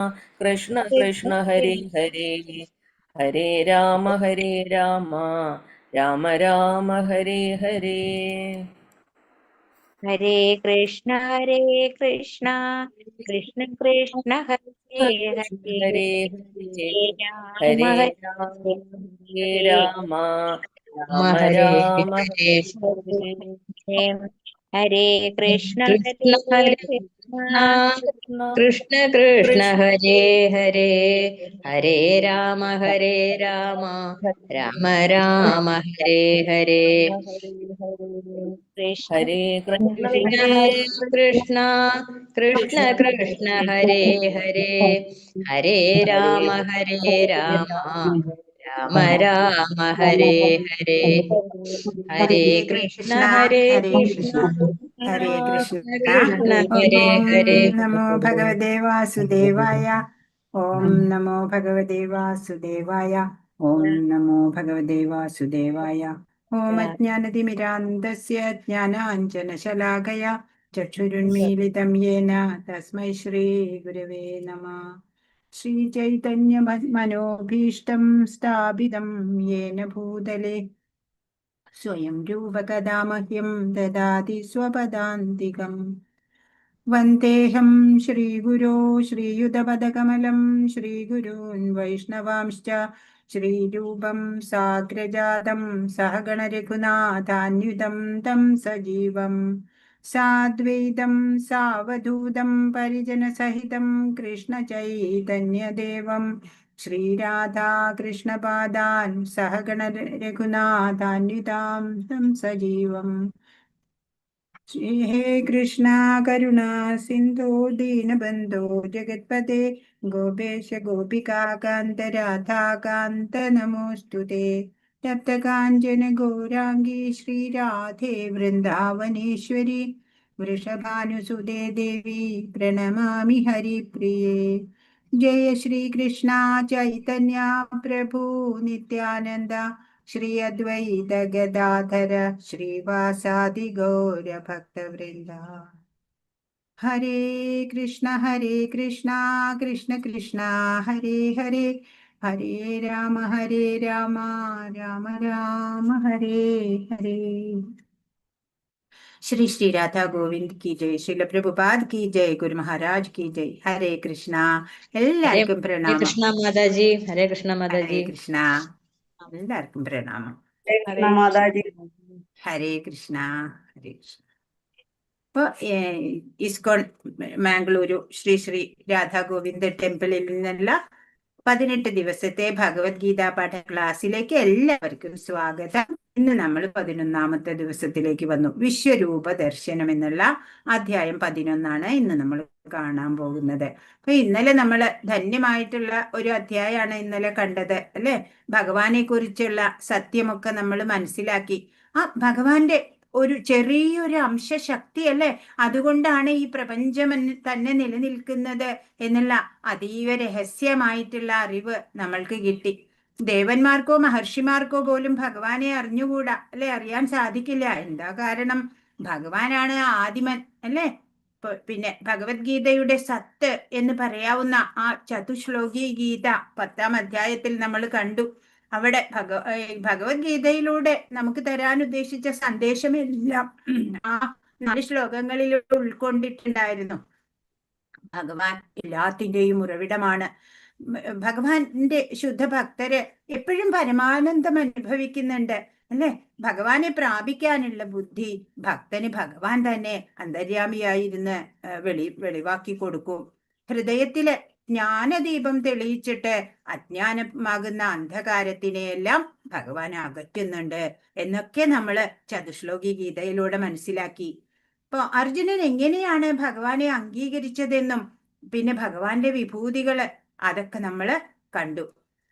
കൃഷ്ണ കൃഷ്ണ ഹരേ ഹരേ ഹരേ രാമ രാമ രാമ ഹരേ ഹരേ. ഹരേ കൃഷ്ണ കൃഷ്ണ കൃഷ്ണ ഹരേ ഹരേ ഹരേ ഹരേ രാമ ഹരേ ഹരേ രാമ രാമ ഹരേ രാമ ഹരേ ഹരേ. ഹരേ കൃഷ്ണ കൃഷ്ണ ഹരേ കൃഷ്ണ കൃഷ്ണ ഹരേ ഹരേ ഹരേ രാമ രാമ രാമ ഹരേ ഹരേ. ഹരേ കൃഷ്ണ കൃഷ്ണ കൃഷ്ണ കൃഷ്ണ ഹരേ ഹരേ ഹരേ രാമ രാമ രാമ ഹരേ ഹരേ. ഹരേ കൃഷ്ണ ഹരേ കൃഷ്ണ കൃഷ്ണ ഹരേ കൃഷ്ണ. കൃഷ്ണ ഹരേ ഓം ഹരേ. നമോ ഭഗവതേ വാസുദേവായ. ഓം നമോ ഭഗവതേ വാസുദേവായ. ഓം നമോ ഭഗവതേ വാസുദേവായ. ഓം അജ്ഞാനതിമിരാന്തസ്യ ജ്ഞാനാഞ്ജനശലാകയ ചക്ഷുരുന്മീലിതം യേന തസ്മൈ ശ്രീ ഗുരവേ നമഃ. ശ്രീചൈതന്യ മനോഭീഷ്ടം സ്ഥാപിതം യേന ഭൂതലേ സ്വയം രൂപകഥാ മഹ്യം ദദാതി സ്വപദാന്തികം. വന്ദേഹം ശ്രീഗുരോ ശ്രീയുതപദകമലം ശ്രീഗുരൂൻ വൈഷ്ണവാംശ്ച ശ്രീരൂപം സാഗ്രജാതം സഹഗണ രഘുനാഥാന്യുതം തം സജീവം സാദ്വൈതം സാവധൂതം പരിജനസഹിതം കൃഷ്ണചൈതന്യദേവം ശ്രീരാധാകൃഷ്ണപാദാൻ സഹഗണ രഘുനാഥാന്യുതാം തം സജീവം. ഹേ കൃഷ്ണ കരുണ സിന്ധു ദീനബന്ധോ ജഗത്പതേ ഗോപേശ ഗോപികാകാന്ത രാധാകാന്ത നമോസ്തുതേ. തപ്തകാഞ്ചന ഗൗരാംഗീ ശ്രീരാധേ വൃന്ദാവനേശ്വരി വൃഷഭാനുസുതേ ദേവി പ്രണമാമി ഹരിപ്രിയേ. ജയ ശ്രീകൃഷ്ണ ചൈതന്യ പ്രഭു നിത്യാനന്ദ ശ്രീ അദ്വൈത ഗദാധര ശ്രീവാസാദി ഗൗരഭക്തവൃന്ദ. ഹരേ കൃഷ്ണ കൃഷ്ണ കൃഷ്ണ ഹരേ ഹരേ ഹരേ രാമ രാമ രാമ ഹരേ ഹരേ. श्री श्री राधा गोविंद की जय. श्रील प्रभुपाद की जय. गुरु महाराज की जय. हरे कृष्ണ. എല്ലാവർക്കും പ്രണാമം. കൃഷ്ണ മാതാജി. ഹരേ കൃഷ്ണ മാതാജി. ഹരേ കൃഷ്ണ. എല്ലാവർക്കും പ്രണാമം. ഹരേ മാതാജി. ഹരേ കൃഷ്ണ ഹരേ കൃഷ്ണ. ഇപ്പൊ ഇസ്കോൺ മാംഗ്ലൂരു ശ്രീ ശ്രീ രാധാ ഗോവിന്ദ ടെമ്പിളിൽ നിന്നുള്ള 18 ദിവസത്തെ ഭഗവത്ഗീത പാഠ ക്ലാസ്സിലേക്ക് എല്ലാവർക്കും സ്വാഗതം. ഇന്ന് നമ്മൾ 11ാമത്തെ ദിവസത്തിലേക്ക് വന്നു. വിശ്വരൂപ ദർശനം എന്നുള്ള അധ്യായം 11 ഇന്ന് നമ്മൾ കാണാൻ പോകുന്നത്. അപ്പൊ ഇന്നലെ നമ്മൾ ധന്യമായിട്ടുള്ള ഒരു അധ്യായമാണ് ഇന്നലെ കണ്ടത് അല്ലെ. ഭഗവാനെ കുറിച്ചുള്ള സത്യമൊക്കെ നമ്മൾ മനസ്സിലാക്കി. ആ ഭഗവാന്റെ ഒരു ചെറിയൊരു അംശശക്തി അല്ലെ, അതുകൊണ്ടാണ് ഈ പ്രപഞ്ചം തന്നെ നിലനിൽക്കുന്നത് എന്നുള്ള അതീവ രഹസ്യമായിട്ടുള്ള അറിവ് നമ്മൾക്ക് കിട്ടി. ദേവന്മാർക്കോ മഹർഷിമാർക്കോ പോലും ഭഗവാനെ അറിഞ്ഞുകൂടാ അല്ലെ, അറിയാൻ സാധിക്കില്ല. എന്താ കാരണം? ഭഗവാനാണ് ആദിമൻ അല്ലെ. പിന്നെ ഭഗവത്ഗീതയുടെ സത്ത് എന്ന് പറയാവുന്ന ആ ചതുശ്ലോകി ഗീത 10ാം അധ്യായത്തിൽ നമ്മൾ കണ്ടു. അവിടെ ഭഗവത്ഗീതയിലൂടെ നമുക്ക് തരാൻ ഉദ്ദേശിച്ച സന്ദേശമെല്ലാം ആ 4 ശ്ലോകങ്ങളിൽ ഉൾക്കൊണ്ടിട്ടുണ്ടായിരുന്നു. ഭഗവാൻ എല്ലാത്തിൻ്റെയും ഉറവിടമാണ്. ഭഗവാന്റെ ശുദ്ധ ഭക്തര് എപ്പോഴും പരമാനന്ദം അനുഭവിക്കുന്നുണ്ട് അല്ലെ. ഭഗവാനെ പ്രാപിക്കാനുള്ള ബുദ്ധി ഭക്തന് ഭഗവാൻ തന്നെ അന്തര്യാമിയായിരുന്ന് വെളിവാക്കി കൊടുക്കും. ഹൃദയത്തില് ജ്ഞാനദീപം തെളിയിച്ചിട്ട് അജ്ഞാനമാകുന്ന അന്ധകാരത്തിനെയെല്ലാം ഭഗവാൻ അകറ്റുന്നുണ്ട് എന്നൊക്കെ നമ്മള് ചതുശ്ലോകി ഗീതയിലൂടെ മനസ്സിലാക്കി. അപ്പൊ അർജുനൻ എങ്ങനെയാണ് ഭഗവാനെ അംഗീകരിച്ചതെന്നും പിന്നെ ഭഗവാന്റെ വിഭൂതികള് അതൊക്കെ നമ്മള് കണ്ടു.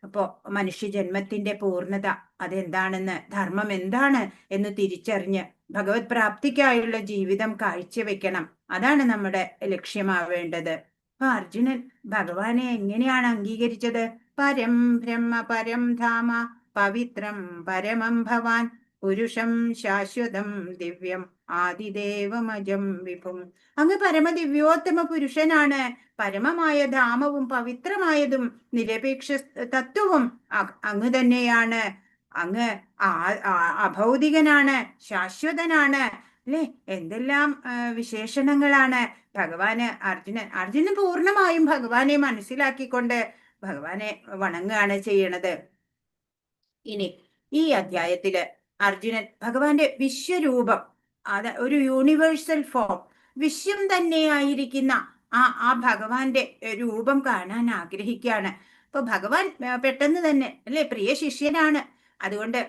അപ്പോ മനുഷ്യജന്മത്തിന്റെ പൂർണ്ണത അതെന്താണെന്ന്, ധർമ്മം എന്താണ് എന്ന് തിരിച്ചറിഞ്ഞ് ഭഗവത് പ്രാപ്തിക്കായുള്ള ജീവിതം കാഴ്ചവെക്കണം. അതാണ് നമ്മുടെ ലക്ഷ്യമാവേണ്ടത്. അപ്പൊ അർജുനൻ ഭഗവാനെ എങ്ങനെയാണ് അംഗീകരിച്ചത്? പരം ബ്രഹ്മ പരം ധാമ പവിത്രം പരമം ഭവാൻ പുരുഷം ശാശ്വതം ദിവ്യം ആദിദേവമജം വിഭും. അങ്ങ് പരമദിവ്യോത്തമ പുരുഷനാണ്. പരമമായ ധാമവും പവിത്രമായതും നിരപേക്ഷ തത്വവും അങ്ങ് തന്നെയാണ്. അങ്ങ് അഭൗതികനാണ്, ശാശ്വതനാണ്, അല്ലെ? എന്തെല്ലാം വിശേഷണങ്ങളാണ് ഭഗവാന്. അർജുനൻ പൂർണ്ണമായും ഭഗവാനെ മനസ്സിലാക്കിക്കൊണ്ട് ഭഗവാനെ വണങ്ങുകയാണ് ചെയ്യണത്. ഇനി ഈ അധ്യായത്തില് അർജുനൻ ഭഗവാന്റെ വിശ്വരൂപം, ഒരു യൂണിവേഴ്സൽ ഫോം, വിശ്വം തന്നെയായിരിക്കുന്ന ആ ഭഗവാന്റെ രൂപം കാണാൻ ആഗ്രഹിക്കുകയാണ്. അപ്പൊ ഭഗവാൻ പെട്ടെന്ന് തന്നെ, അല്ലെ, പ്രിയ ശിഷ്യനാണ്, അതുകൊണ്ട്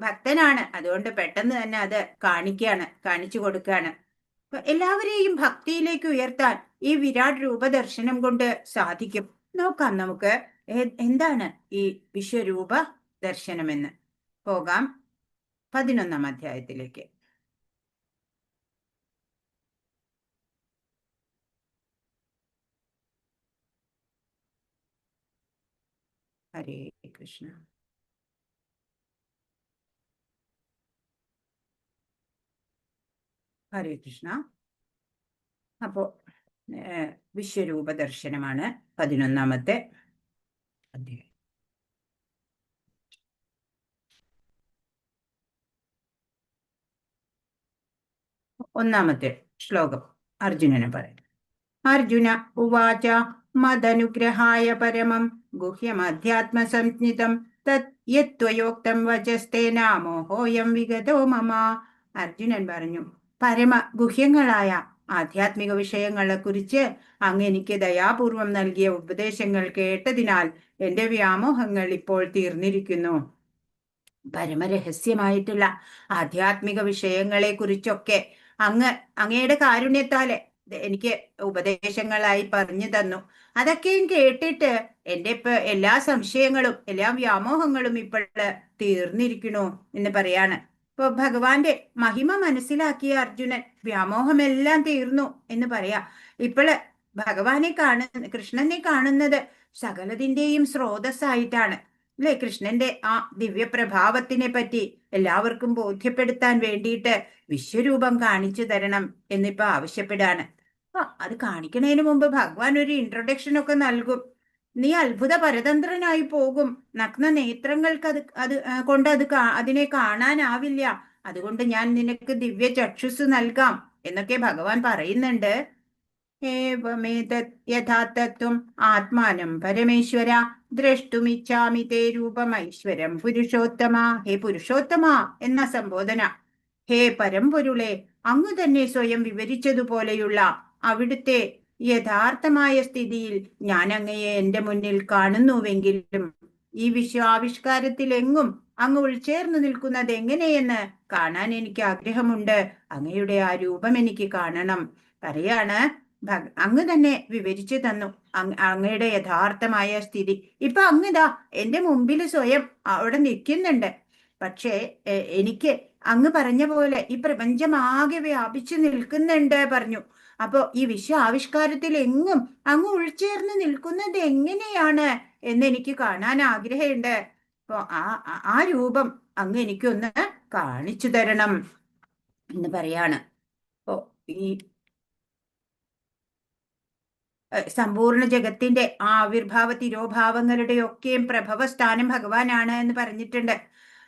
ഭക്തനാണ്, അതുകൊണ്ട് പെട്ടെന്ന് തന്നെ അത് കാണിച്ചു കൊടുക്കുകയാണ്. എല്ലാവരെയും ഭക്തിയിലേക്ക് ഉയർത്താൻ ഈ വിരാട് രൂപദർശനം കൊണ്ട് സാധിക്കും. നോക്കാം നമുക്ക് എന്താണ് ഈ വിശ്വരൂപ ദർശനമെന്ന്. പോകാം 11ാം അധ്യായത്തിലേക്ക്. ഹരേ കൃഷ്ണ. ഹരേ കൃഷ്ണ. അപ്പോ വിശ്വരൂപ ദർശനമാണ് 11ാമത്തെ അധ്യായം. ഒന്നാമത്തെ ശ്ലോകം അർജുനന് പറയും. അർജുന ഉവാച മദനുഗ്രഹായ പരമം ഗുഹ്യമധ്യാത്മസംജ്ഞിതം തത് യത്വയോക്തം വചസ്തേന മോഹോയം വിഗതോ മമ. അർജുനൻ പറഞ്ഞു, പരമ ഗുഹ്യങ്ങളായ ആധ്യാത്മിക വിഷയങ്ങളെ കുറിച്ച് അങ്ങ് എനിക്ക് ദയാപൂർവം നൽകിയ ഉപദേശങ്ങൾ കേട്ടതിനാൽ എന്റെ വ്യാമോഹങ്ങൾ ഇപ്പോൾ തീർന്നിരിക്കുന്നു. പരമരഹസ്യമായിട്ടുള്ള ആധ്യാത്മിക വിഷയങ്ങളെ കുറിച്ചൊക്കെ അങ്ങയുടെ കാരുണ്യത്താല് എനിക്ക് ഉപദേശങ്ങളായി പറഞ്ഞു തന്നു. അതൊക്കെയും കേട്ടിട്ട് എന്റെ ഇപ്പൊ എല്ലാ സംശയങ്ങളും, എല്ലാ വ്യാമോഹങ്ങളും ഇപ്പോൾ തീർന്നിരിക്കണു എന്ന് പറയാണ്. ഇപ്പൊ ഭഗവാന്റെ മഹിമ മനസ്സിലാക്കിയ അർജുനൻ വ്യാമോഹമെല്ലാം തീർന്നു എന്ന് പറയാ. ഇപ്പോള് ഭഗവാനെ കൃഷ്ണനെ കാണുന്നത് സകലതിന്റെയും സ്രോതസ്സായിട്ടാണ്, അല്ലെ? കൃഷ്ണന്റെ ആ ദിവ്യപ്രഭാവത്തിനെ പറ്റി എല്ലാവർക്കും ബോധ്യപ്പെടുത്താൻ വേണ്ടിയിട്ട് വിശ്വരൂപം കാണിച്ചു തരണം എന്നിപ്പോ ആവശ്യപ്പെടാണ്. അത് കാണിക്കുന്നതിന് മുമ്പ് ഭഗവാൻ ഒരു ഇൻട്രൊഡക്ഷൻ ഒക്കെ നൽകും. നീ അത്ഭുത പരതന്ത്രനായി പോകും, നഗ്ന നേത്രങ്ങൾക്ക് അതിനെ കാണാനാവില്ല, അതുകൊണ്ട് ഞാൻ നിനക്ക് ദിവ്യ ചക്ഷുസ് നൽകാം എന്നൊക്കെ ഭഗവാൻ പറയുന്നുണ്ട്. യഥാതത്വം ആത്മാനം പരമേശ്വര ദ്രഷ്ടുമിച്ഛാമി തേ രൂപമൈശ്വരം പുരുഷോത്തമ. ഹേ പുരുഷോത്തമ എന്ന സംബോധന. ഹേ പരമ്പൊരുളെ, അങ്ങു തന്നെ സ്വയം വിവരിച്ചതുപോലെയുള്ള അവിടുത്തെ യഥാർത്ഥമായ സ്ഥിതിയിൽ ഞാൻ അങ്ങയെ എന്റെ മുന്നിൽ കാണുന്നുവെങ്കിലും ഈ വിശ്വാവിഷ്കാരത്തിൽ എങ്ങും അങ്ങ് ഉൾച്ചേർന്നു നിൽക്കുന്നത് എങ്ങനെയെന്ന് കാണാൻ എനിക്ക് ആഗ്രഹമുണ്ട്. അങ്ങയുടെ ആ രൂപം എനിക്ക് കാണണം. പറയാണ്, അങ്ങ് തന്നെ വിവരിച്ചു തന്നു അങ്ങയുടെ യഥാർത്ഥമായ സ്ഥിതി. ഇപ്പൊ അങ്ങുതാ എന്റെ മുമ്പിൽ സ്വയം അവിടെ നിൽക്കുന്നുണ്ട്. പക്ഷേ എനിക്ക് അങ്ങ് പറഞ്ഞ പോലെ ഈ പ്രപഞ്ചമാകെ വ്യാപിച്ചു നിൽക്കുന്നുണ്ട് പറഞ്ഞു. അപ്പോ ഈ വിശ്വ ആവിഷ്കാരത്തിൽ എങ്ങും അങ്ങ് ഉൾച്ചേർന്ന് നിൽക്കുന്നത് എങ്ങനെയാണ് എന്ന് എനിക്ക് കാണാൻ ആഗ്രഹമുണ്ട്. അപ്പൊ ആ രൂപം അങ്ങ് എനിക്കൊന്ന് കാണിച്ചു തരണം എന്ന് പറയാണ്. അപ്പോ ഈ സമ്പൂർണ്ണ ജഗത്തിന്റെ ആവിർഭാവ തിരോഭാവങ്ങളുടെ ഒക്കെയും പ്രഭവസ്ഥാനം ഭഗവാനാണ് എന്ന് പറഞ്ഞിട്ടുണ്ട്.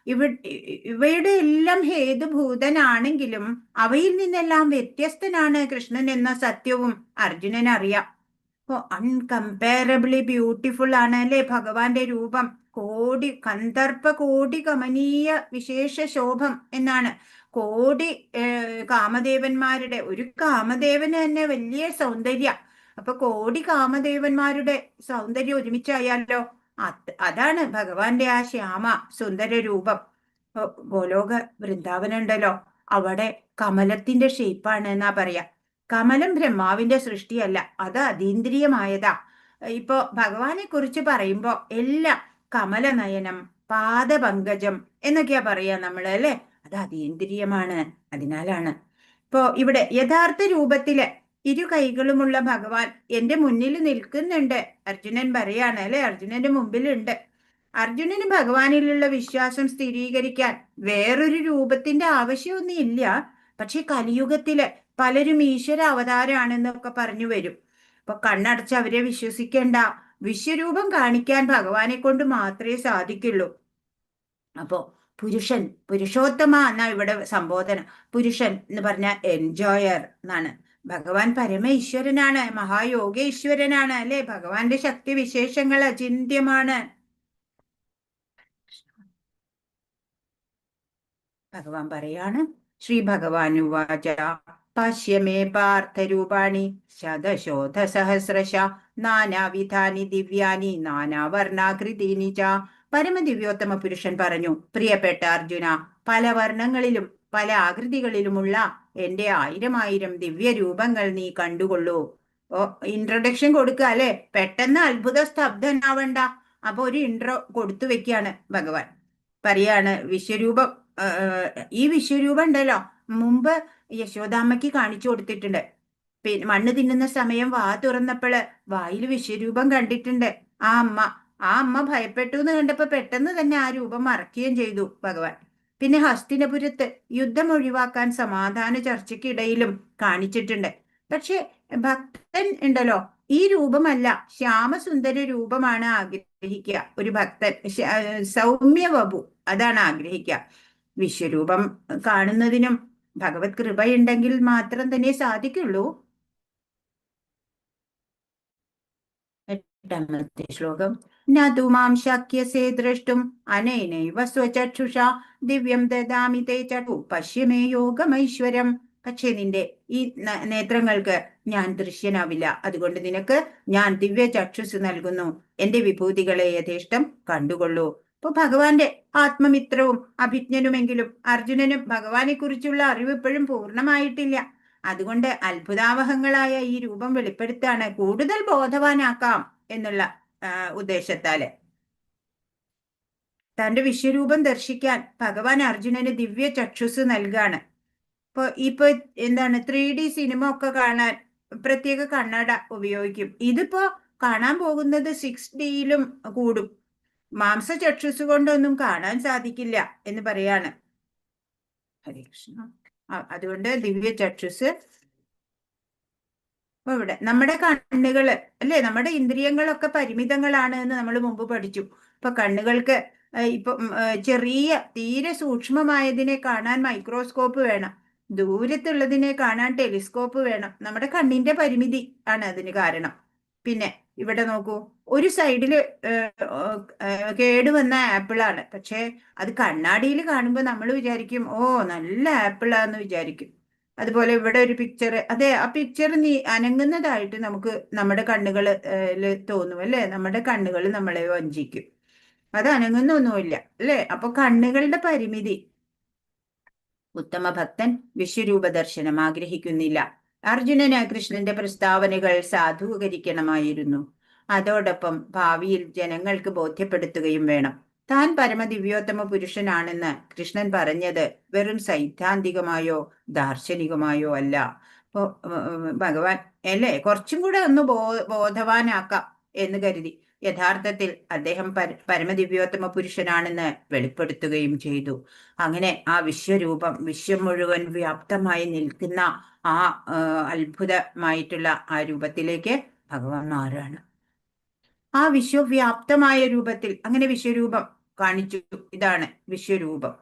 ഇവയുടെ എല്ലാം ഹേതുഭൂതനാണെങ്കിലും അവയിൽ നിന്നെല്ലാം വ്യത്യസ്തനാണ് കൃഷ്ണൻ എന്ന സത്യവും അർജുനൻ അറിയാം. അപ്പോ അൺകമ്പയറബിളി ബ്യൂട്ടിഫുൾ ആണ്, അല്ലെ, ഭഗവാന്റെ രൂപം. കോടി കമനീയ വിശേഷ ശോഭം എന്നാണ്. കോടി കാമദേവന്മാരുടെ, ഒരു കാമദേവന് തന്നെ വലിയ സൗന്ദര്യ. അപ്പൊ കോടി കാമദേവന്മാരുടെ സൗന്ദര്യം ഒരുമിച്ചായാലോ, അതാണ് ഭഗവാന്റെ ആ ശ്യാമ സുന്ദര രൂപം. ഗോലോക വൃന്ദാവനം ഉണ്ടല്ലോ, അവിടെ കമലത്തിന്റെ ഷേപ്പാണ് എന്നാ പറയാ. കമലം ബ്രഹ്മാവിന്റെ സൃഷ്ടിയല്ല, അത് അതീന്ദ്രിയമായതാ. ഇപ്പോ ഭഗവാനെ കുറിച്ച് പറയുമ്പോ എല്ലാം കമലനയനം, പാദപങ്കജം എന്നൊക്കെയാ പറയാ നമ്മള്, അല്ലെ? അത് അതീന്ദ്രിയമാണ്. അതിനാലാണ് ഇപ്പോ ഇവിടെ യഥാർത്ഥ രൂപത്തില് ഇരു കൈകളുമുള്ള ഭഗവാൻ എന്റെ മുന്നിൽ നിൽക്കുന്നുണ്ട്. അർജുനൻ പറയാണ്, അല്ലെ? അർജുനന്റെ മുമ്പിലുണ്ട്. അർജുനന് ഭഗവാനിലുള്ള വിശ്വാസം സ്ഥിരീകരിക്കാൻ വേറൊരു രൂപത്തിന്റെ ആവശ്യമൊന്നും ഇല്ല. പക്ഷെ കലിയുഗത്തില് പലരും ഈശ്വര അവതാരമാണെന്നൊക്കെ പറഞ്ഞു വരും. അപ്പൊ കണ്ണടച്ച് അവരെ വിശ്വസിക്കേണ്ട. വിശ്വരൂപം കാണിക്കാൻ ഭഗവാനെ കൊണ്ട് മാത്രമേ സാധിക്കുള്ളൂ. അപ്പോ പുരുഷൻ, പുരുഷോത്തമ എന്നാ ഇവിടെ സംബോധന. പുരുഷൻ എന്ന് പറഞ്ഞാൽ എൻജോയർ എന്നാണ്. ഭഗവാൻ പരമേശ്വരനാണ്, മഹായോഗേശ്വരനാണ് അല്ലെ. ഭഗവാന്റെ ശക്തി വിശേഷങ്ങൾ അചിന്ത്യമാണ്. ഭഗവാൻ പറയാണ്, ശ്രീ ഭഗവാൻ ഉവാച പശ്യമേ പാർത്ഥരൂപാണി ശതശോധ സഹസ്രശ നാനാവിധാനി ദിവ്യാനി നാനാവർണാകൃതീനി ച. പരമദിവ്യോത്തമ പുരുഷൻ പറഞ്ഞു, പ്രിയപ്പെട്ട അർജുന, പല വർണ്ണങ്ങളിലും പല ആകൃതികളിലുമുള്ള എന്റെ 1000 ദിവ്യരൂപങ്ങൾ നീ കണ്ടുകൊള്ളൂ. ഓ, ഇൻട്രൊഡക്ഷൻ കൊടുക്കുക അല്ലെ. പെട്ടെന്ന് അത്ഭുത സ്തബ്ധനാവണ്ട. അപ്പൊ ഒരു ഇൻട്രോ കൊടുത്തു വെക്കാണ് ഭഗവാൻ. പറയാണ് വിശ്വരൂപം. ഈ വിശ്വരൂപം ഉണ്ടല്ലോ, മുമ്പ് യശോദാമ്മയ്ക്ക് കാണിച്ചു കൊടുത്തിട്ടുണ്ട്. പിന്നെ മണ്ണ് തിന്നുന്ന സമയം വാ തുറന്നപ്പോള് വായിൽ വിശ്വരൂപം കണ്ടിട്ടുണ്ട് ആ അമ്മ ഭയപ്പെട്ടു എന്ന് കണ്ടപ്പോ പെട്ടെന്ന് തന്നെ ആ രൂപം മറക്കുകയും ചെയ്തു ഭഗവാൻ. പിന്നെ ഹസ്തിനപുരത്ത് യുദ്ധം ഒഴിവാക്കാൻ സമാധാന ചർച്ചയ്ക്കിടയിലും കാണിച്ചിട്ടുണ്ട്. പക്ഷെ ഭക്തൻ ഉണ്ടല്ലോ, ഈ രൂപമല്ല, ശ്യാമസുന്ദര രൂപമാണ് ആഗ്രഹിക്കുക ഒരു ഭക്തൻ. സൗമ്യ വപു അതാണ് ആഗ്രഹിക്കുക. വിശ്വരൂപം കാണുന്നതിനും ഭഗവത് കൃപയുണ്ടെങ്കിൽ മാത്രം തന്നെ സാധിക്കുള്ളൂ. 8ാമത്തെ ശ്ലോകം. നതു മാം ശക്യസേ ദ്രഷ്ടും അനൈനൈവ സ്വചക്ഷുഷാ ദിവ്യം ദദാമി തേ ചടു പശ്യമേ യോഗമൈശ്വരം. പക്ഷെ നിന്റെ ഈ നേത്രങ്ങൾക്ക് ഞാൻ ദൃശ്യനാവില്ല, അതുകൊണ്ട് നിനക്ക് ഞാൻ ദിവ്യ ചക്ഷുസ് നൽകുന്നു. എന്റെ വിഭൂതികളെ യഥേഷ്ടം കണ്ടുകൊള്ളൂ. ഇപ്പൊ ഭഗവാന്റെ ആത്മമിത്രവും അഭിജ്ഞനുമെങ്കിലും അർജുനനും ഭഗവാനെ കുറിച്ചുള്ള അറിവ് ഇപ്പോഴും പൂർണ്ണമായിട്ടില്ല. അതുകൊണ്ട് അത്ഭുതാവഹങ്ങളായ ഈ രൂപം വെളിപ്പെടുത്താണ്, കൂടുതൽ ബോധവാനാക്കാം എന്നുള്ള ഉദ്ദേശത്താല്. തന്റെ വിശ്വരൂപം ദർശിക്കാൻ ഭഗവാൻ അർജുനന് ദിവ്യ ചക്ഷുസ് നൽകാണ്. ഇപ്പൊ എന്താണ് 3D സിനിമ ഒക്കെ കാണാൻ പ്രത്യേക കണ്ണട ഉപയോഗിക്കും. ഇതിപ്പോ കാണാൻ പോകുന്നത് 6Dയിലും കൂടും. മാംസചക്ഷുസ് കൊണ്ടൊന്നും കാണാൻ സാധിക്കില്ല എന്ന് പറയാണ്. ഹരേ കൃഷ്ണ. അതുകൊണ്ട് ദിവ്യ ചക്ഷുസ്. അപ്പൊ ഇവിടെ നമ്മുടെ കണ്ണുകള് അല്ലെ, നമ്മുടെ ഇന്ദ്രിയങ്ങളൊക്കെ പരിമിതങ്ങളാണ് എന്ന് നമ്മൾ മുമ്പ് പഠിച്ചു. ഇപ്പൊ കണ്ണുകൾക്ക് ഇപ്പൊ ചെറിയ തീരെ സൂക്ഷ്മമായതിനെ കാണാൻ മൈക്രോസ്കോപ്പ് വേണം, ദൂരത്തുള്ളതിനെ കാണാൻ ടെലിസ്കോപ്പ് വേണം. നമ്മുടെ കണ്ണിന്റെ പരിമിതി ആണ് അതിന് കാരണം. പിന്നെ ഇവിടെ നോക്കൂ, ഒരു സൈഡില് കേടുവന്ന ആപ്പിളാണ്, പക്ഷെ അത് കണ്ണാടിയിൽ കാണുമ്പോൾ നമ്മൾ വിചാരിക്കും ഓ നല്ല ആപ്പിളാന്ന് വിചാരിക്കും. അതുപോലെ ഇവിടെ ഒരു പിക്ചർ, അതെ ആ പിക്ചർ അനങ്ങുന്നതായിട്ട് നമുക്ക് നമ്മുടെ കണ്ണുകളിൽ തോന്നും അല്ലെ. നമ്മുടെ കണ്ണുകൾ നമ്മളെ വഞ്ചിക്കും, അത് അനങ്ങുന്നൊന്നുമില്ല അല്ലെ. അപ്പൊ കണ്ണുകളുടെ പരിമിതി. ഉത്തമ ഭക്തൻ വിശ്വരൂപ ദർശനം ആഗ്രഹിക്കുന്നില്ല. അർജുനന് കൃഷ്ണന്റെ പ്രസ്താവനകൾ സാധൂകരിക്കണമായിരുന്നു. അതോടൊപ്പം ഭാവിയിൽ ജനങ്ങൾക്ക് ബോധ്യപ്പെടുത്തുകയും വേണം. താൻ പരമദിവ്യോത്തമ പുരുഷനാണെന്ന് കൃഷ്ണൻ പറഞ്ഞത് വെറും സൈദ്ധാന്തികമായോ ദാർശനികമായോ അല്ല. ഇപ്പോ ഭഗവാൻ അല്ലേ കുറച്ചും കൂടെ ഒന്ന് ബോധവാനാക്കാം എന്ന് കരുതി യഥാർത്ഥത്തിൽ അദ്ദേഹം പരമദിവ്യോത്തമ പുരുഷനാണെന്ന് വെളിപ്പെടുത്തുകയും ചെയ്തു. അങ്ങനെ ആ വിശ്വരൂപം, വിശ്വം മുഴുവൻ വ്യാപ്തമായി നിൽക്കുന്ന ആ അത്ഭുതമായിട്ടുള്ള ആ രൂപത്തിലേക്ക് ഭഗവാൻ മാറാണ്. ആ വിശ്വവ്യാപ്തമായ രൂപത്തിൽ അങ്ങനെ വിശ്വരൂപം കാണിച്ചു. ഇതാണ് വിശ്വരൂപം.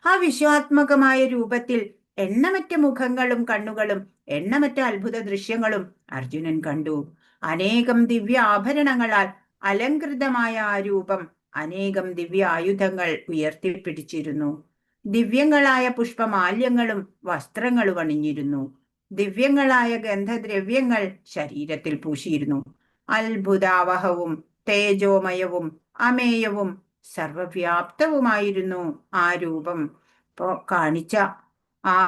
ആ വിശ്വാത്മകമായ രൂപത്തിൽ എണ്ണമറ്റ മുഖങ്ങളും കണ്ണുകളും എണ്ണമറ്റ അത്ഭുത ദൃശ്യങ്ങളും അർജുനൻ കണ്ടു. അനേകം ദിവ്യ ആഭരണങ്ങളാൽ അലങ്കൃതമായ ആ രൂപം അനേകം ദിവ്യ ആയുധങ്ങൾ ഉയർത്തിപ്പിടിച്ചിരുന്നു. ദിവ്യങ്ങളായ പുഷ്പമാല്യങ്ങളും വസ്ത്രങ്ങളും അണിഞ്ഞിരുന്നു. ദിവ്യങ്ങളായ ഗന്ധദ്രവ്യങ്ങൾ ശരീരത്തിൽ പൂശിയിരുന്നു. അത്ഭുതാവഹവും തേജോമയവും അമേയവും സർവവ്യാപ്തവുമായിരുന്നു ആ രൂപം. ഇപ്പോ കാണിച്ച ആ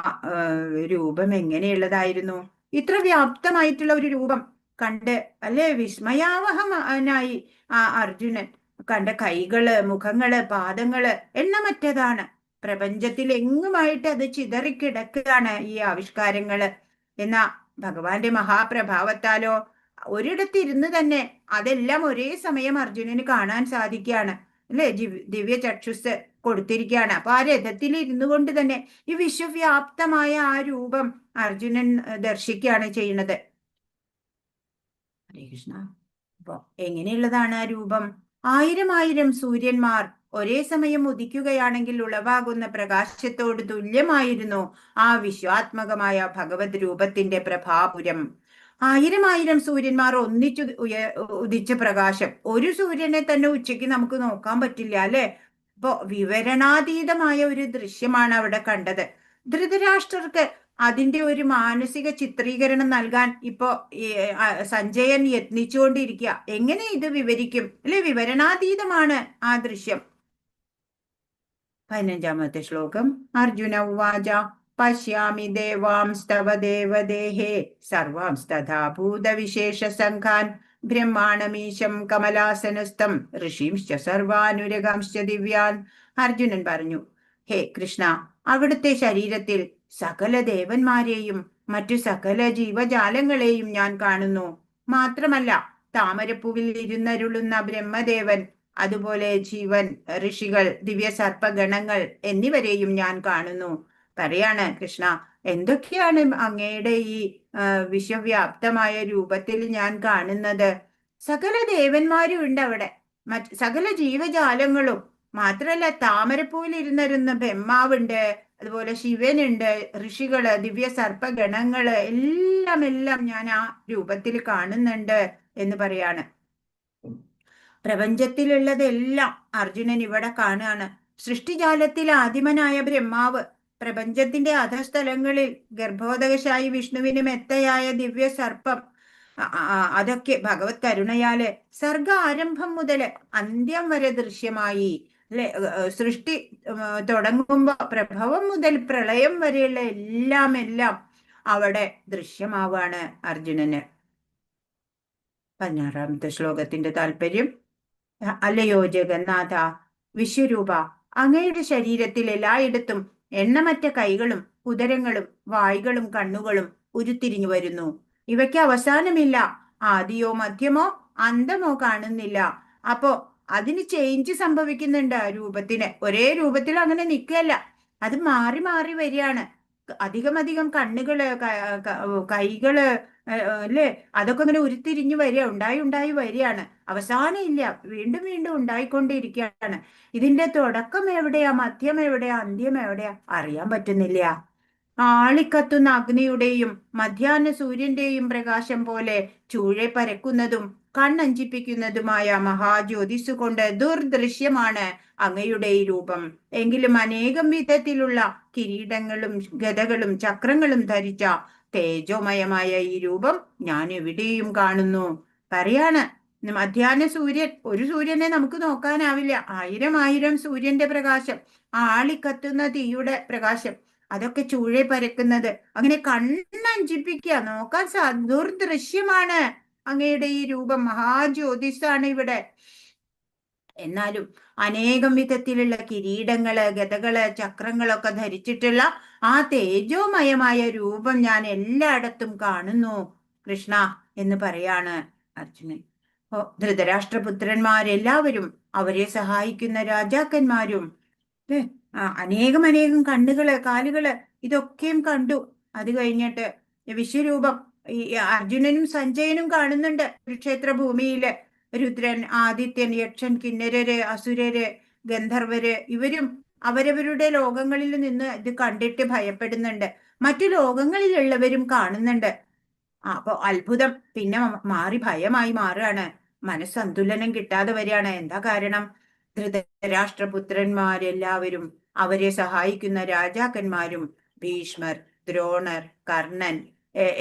രൂപം എങ്ങനെയുള്ളതായിരുന്നു? ഇത്ര വ്യാപ്തമായിട്ടുള്ള ഒരു രൂപം കണ്ട് അല്ലെ വിസ്മയാവഹനായി ആ അർജുനൻ. കണ്ട കൈകള്, മുഖങ്ങള്, പാദങ്ങള് എണ്ണമറ്റതാണ്. പ്രപഞ്ചത്തിൽ എങ്ങുമായിട്ട് അത് ചിതറിക്കിടക്കുകയാണ് ഈ ആവിഷ്കാരങ്ങള്. എന്നാ ഭഗവാന്റെ മഹാപ്രഭാവത്താലോ ഒരിടത്തിരുന്ന് തന്നെ അതെല്ലാം ഒരേ സമയം അർജുനന് കാണാൻ സാധിക്കുകയാണ് അല്ലെ. ദിവ്യ ചക്ഷുസ് കൊടുത്തിരിക്കുകയാണ്. അപ്പൊ ആ രഥത്തിൽ ഇരുന്നു കൊണ്ട് തന്നെ ഈ വിശ്വവ്യാപ്തമായ ആ രൂപം അർജുനൻ ദർശിക്കുകയാണ് ചെയ്യുന്നത്. ഹരേ കൃഷ്ണ. അപ്പൊ എങ്ങനെയുള്ളതാണ് ആ രൂപം? ആയിരം ആയിരം സൂര്യന്മാർ ഒരേ സമയം ഉദിക്കുകയാണെങ്കിൽ ഉളവാകുന്ന പ്രകാശത്തോട് തുല്യമായിരുന്നു ആ വിശ്വാത്മകമായ ഭഗവത് രൂപത്തിന്റെ പ്രഭാപുരം. ആയിരം ആയിരം സൂര്യന്മാർ ഒന്നിച്ചു ഉദിച്ച പ്രകാശം. ഒരു സൂര്യനെ തന്നെ ഉച്ചയ്ക്ക് നമുക്ക് നോക്കാൻ പറ്റില്ല അല്ലെ? അപ്പോ വിവരണാതീതമായ ഒരു ദൃശ്യമാണ് അവിടെ കണ്ടത്. ധൃതരാഷ്ട്രർക്ക് അതിന്റെ ഒരു മാനസിക ചിത്രീകരണം നൽകാൻ ഇപ്പോ സഞ്ജയൻ യത്നിച്ചുകൊണ്ടിരിക്കുക. എങ്ങനെ ഇത് വിവരിക്കും അല്ലെ? വിവരണാതീതമാണ് ആ ദൃശ്യം. 15-ാമത്തെ ശ്ലോകം. അർജുന ഉവാച പശ്യാമി ദേവാംസ്തവ ദേവദേഹേ സർവാംസ്തഥാ ഭൂതവിശേഷ സംഘാൻ ബ്രഹ്മാണമീശം കമലാസനസ്ഥം ഋഷീംശ്ച സർവാനുരഗാംശ്ച ദിവ്യാൻ. അർജുനൻ പറഞ്ഞു, ഹേ കൃഷ്ണ, അവിടുത്തെ ശരീരത്തിൽ സകല ദേവന്മാരെയും മറ്റു സകല ജീവജാലങ്ങളെയും ഞാൻ കാണുന്നു. മാത്രമല്ല താമരപ്പൂവിൽ ഇരുന്നരുളുന്ന ബ്രഹ്മദേവൻ, അതുപോലെ ജീവൻ, ഋഷികൾ, ദിവ്യ സർപ്പഗണങ്ങൾ എന്നിവരെയും ഞാൻ കാണുന്നു. പറയാണ് കൃഷ്ണ, എന്തൊക്കെയാണ് അങ്ങയുടെ ഈ വിശ്വവ്യാപ്തമായ രൂപത്തിൽ ഞാൻ കാണുന്നത്? സകല ദേവന്മാരും ഉണ്ട് അവിടെ, സകല ജീവജാലങ്ങളും. മാത്രല്ല താമരപ്പൂവിൽ ഇരുന്നിരുന്ന ബ്രഹ്മാവുണ്ട്, അതുപോലെ ശിവനുണ്ട്, ഋഷികള്, ദിവ്യ സർപ്പഗണങ്ങള് എല്ലാം ഞാൻ ആ രൂപത്തിൽ കാണുന്നുണ്ട് എന്ന് പറയാണ്. പ്രപഞ്ചത്തിലുള്ളതെല്ലാം അർജുനൻ ഇവിടെ കാണുകയാണ്. സൃഷ്ടിജാലത്തിൽ ആദിമനായ ബ്രഹ്മാവ്, പ്രപഞ്ചത്തിന്റെ അധസ്ഥലങ്ങളിൽ ഗർഭോദകശായി വിഷ്ണുവിന് മെത്തയായ ദിവ്യ സർപ്പം, അതൊക്കെ ഭഗവത് കരുണയാല് സർഗ ആരംഭം മുതൽ അന്ത്യം വരെ ദൃശ്യമായി അല്ലെ? സൃഷ്ടി തുടങ്ങുമ്പോ പ്രഭവം മുതൽ പ്രളയം വരെയുള്ള എല്ലാം അവിടെ ദൃശ്യമാവാണ് അർജുനന്. 16-ാമത്തെ ശ്ലോകത്തിന്റെ താല്പര്യം. അല്ലയോ ജഗന്നാഥ, വിശ്വരൂപ, അങ്ങയുടെ ശരീരത്തിൽ എല്ലായിടത്തും എണ്ണമറ്റ കൈകളും ഉദരങ്ങളും വായ്കളും കണ്ണുകളും ഉരുത്തിരിഞ്ഞു വരുന്നു. ഇവയ്ക്ക് അവസാനമില്ല, ആദിയോ മധ്യമോ അന്തമോ കാണുന്നില്ല. അപ്പോ അതിന് ചേഞ്ച് സംഭവിക്കുന്നുണ്ട്. രൂപത്തിന് ഒരേ രൂപത്തിൽ അങ്ങനെ നിൽക്കുകയല്ല, അത് മാറി മാറി വരികയാണ്. അധികം കണ്ണുകള്, കൈകള് അല്ലേ, അതൊക്കെ അങ്ങനെ ഉരുത്തിരിഞ്ഞു വരിക, ഉണ്ടായി വരികയാണ്. അവസാനം ഇല്ല, വീണ്ടും ഉണ്ടായിക്കൊണ്ടിരിക്കുകയാണ്. ഇതിന്റെ തുടക്കം എവിടെയാ, മധ്യം എവിടെയാ, അന്ത്യം എവിടെയാ അറിയാൻ പറ്റുന്നില്ല. ആളിക്കത്തുന്ന അഗ്നിയുടെയും മധ്യാഹ്ന സൂര്യന്റെയും പ്രകാശം പോലെ ചൂഴെ പരക്കുന്നതും കണ്ണഞ്ചിപ്പിക്കുന്നതുമായ മഹാജ്യോതിസ് കൊണ്ട് ദുർദൃശ്യമാണ് അങ്ങയുടെ ഈ രൂപം. എങ്കിലും അനേകം വിധത്തിലുള്ള കിരീടങ്ങളും ഗദകളും ചക്രങ്ങളും ധരിച്ച തേജോമയമായ ഈ രൂപം ഞാൻ എവിടെയും കാണുന്നു. പറയാണ്, മധ്യാഹ്ന സൂര്യൻ, ഒരു സൂര്യനെ നമുക്ക് നോക്കാനാവില്ല. ആയിരം സൂര്യന്റെ പ്രകാശം, ആളിക്കത്തുന്ന തീയുടെ പ്രകാശം, അതൊക്കെ ചൂഴെ പരക്കുന്നത്, അങ്ങനെ കണ്ണഞ്ചിപ്പിക്കുക, നോക്കാൻ ദുർദൃശ്യമാണ് അങ്ങയുടെ ഈ രൂപം. മഹാജ്യോതിസാണ് ഇവിടെ. എന്നാലും അനേകം വിധത്തിലുള്ള കിരീടങ്ങള് ഗദകള് ചക്രങ്ങളൊക്കെ ധരിച്ചിട്ടുള്ള ആ തേജോമയമായ രൂപം ഞാൻ എല്ലായിടത്തും കാണുന്നു കൃഷ്ണ എന്ന് പറയാണ് അർജുനൻ. ധൃതരാഷ്ട്രപുത്രന്മാരെല്ലാവരും, അവരെ സഹായിക്കുന്ന രാജാക്കന്മാരും അനേകം കണ്ണുകള് കാലുകള് ഇതൊക്കെയും കണ്ടു. അത് കഴിഞ്ഞിട്ട് വിശ്വരൂപം ഈ അർജുനനും സഞ്ജയനും കാണുന്നുണ്ട്. കുരുക്ഷേത്ര ഭൂമിയില് രുദ്രൻ, ആദിത്യൻ, യക്ഷൻ, കിന്നരര്, അസുരര്, ഗന്ധർവര് ഇവരും അവരവരുടെ ലോകങ്ങളിൽ നിന്ന് ഇത് കണ്ടിട്ട് ഭയപ്പെടുന്നുണ്ട്. മറ്റു ലോകങ്ങളിലുള്ളവരും കാണുന്നുണ്ട്. അപ്പൊ അത്ഭുതം പിന്നെ ഭയമായി മാറുകയാണ്. മനസ്സന്തുലനം കിട്ടാതെ വരികയാണ്. എന്താ കാരണം? ധൃതരാഷ്ട്രപുത്രന്മാരെല്ലാവരും, അവരെ സഹായിക്കുന്ന രാജാക്കന്മാരും, ഭീഷ്മർ, ദ്രോണർ, കർണൻ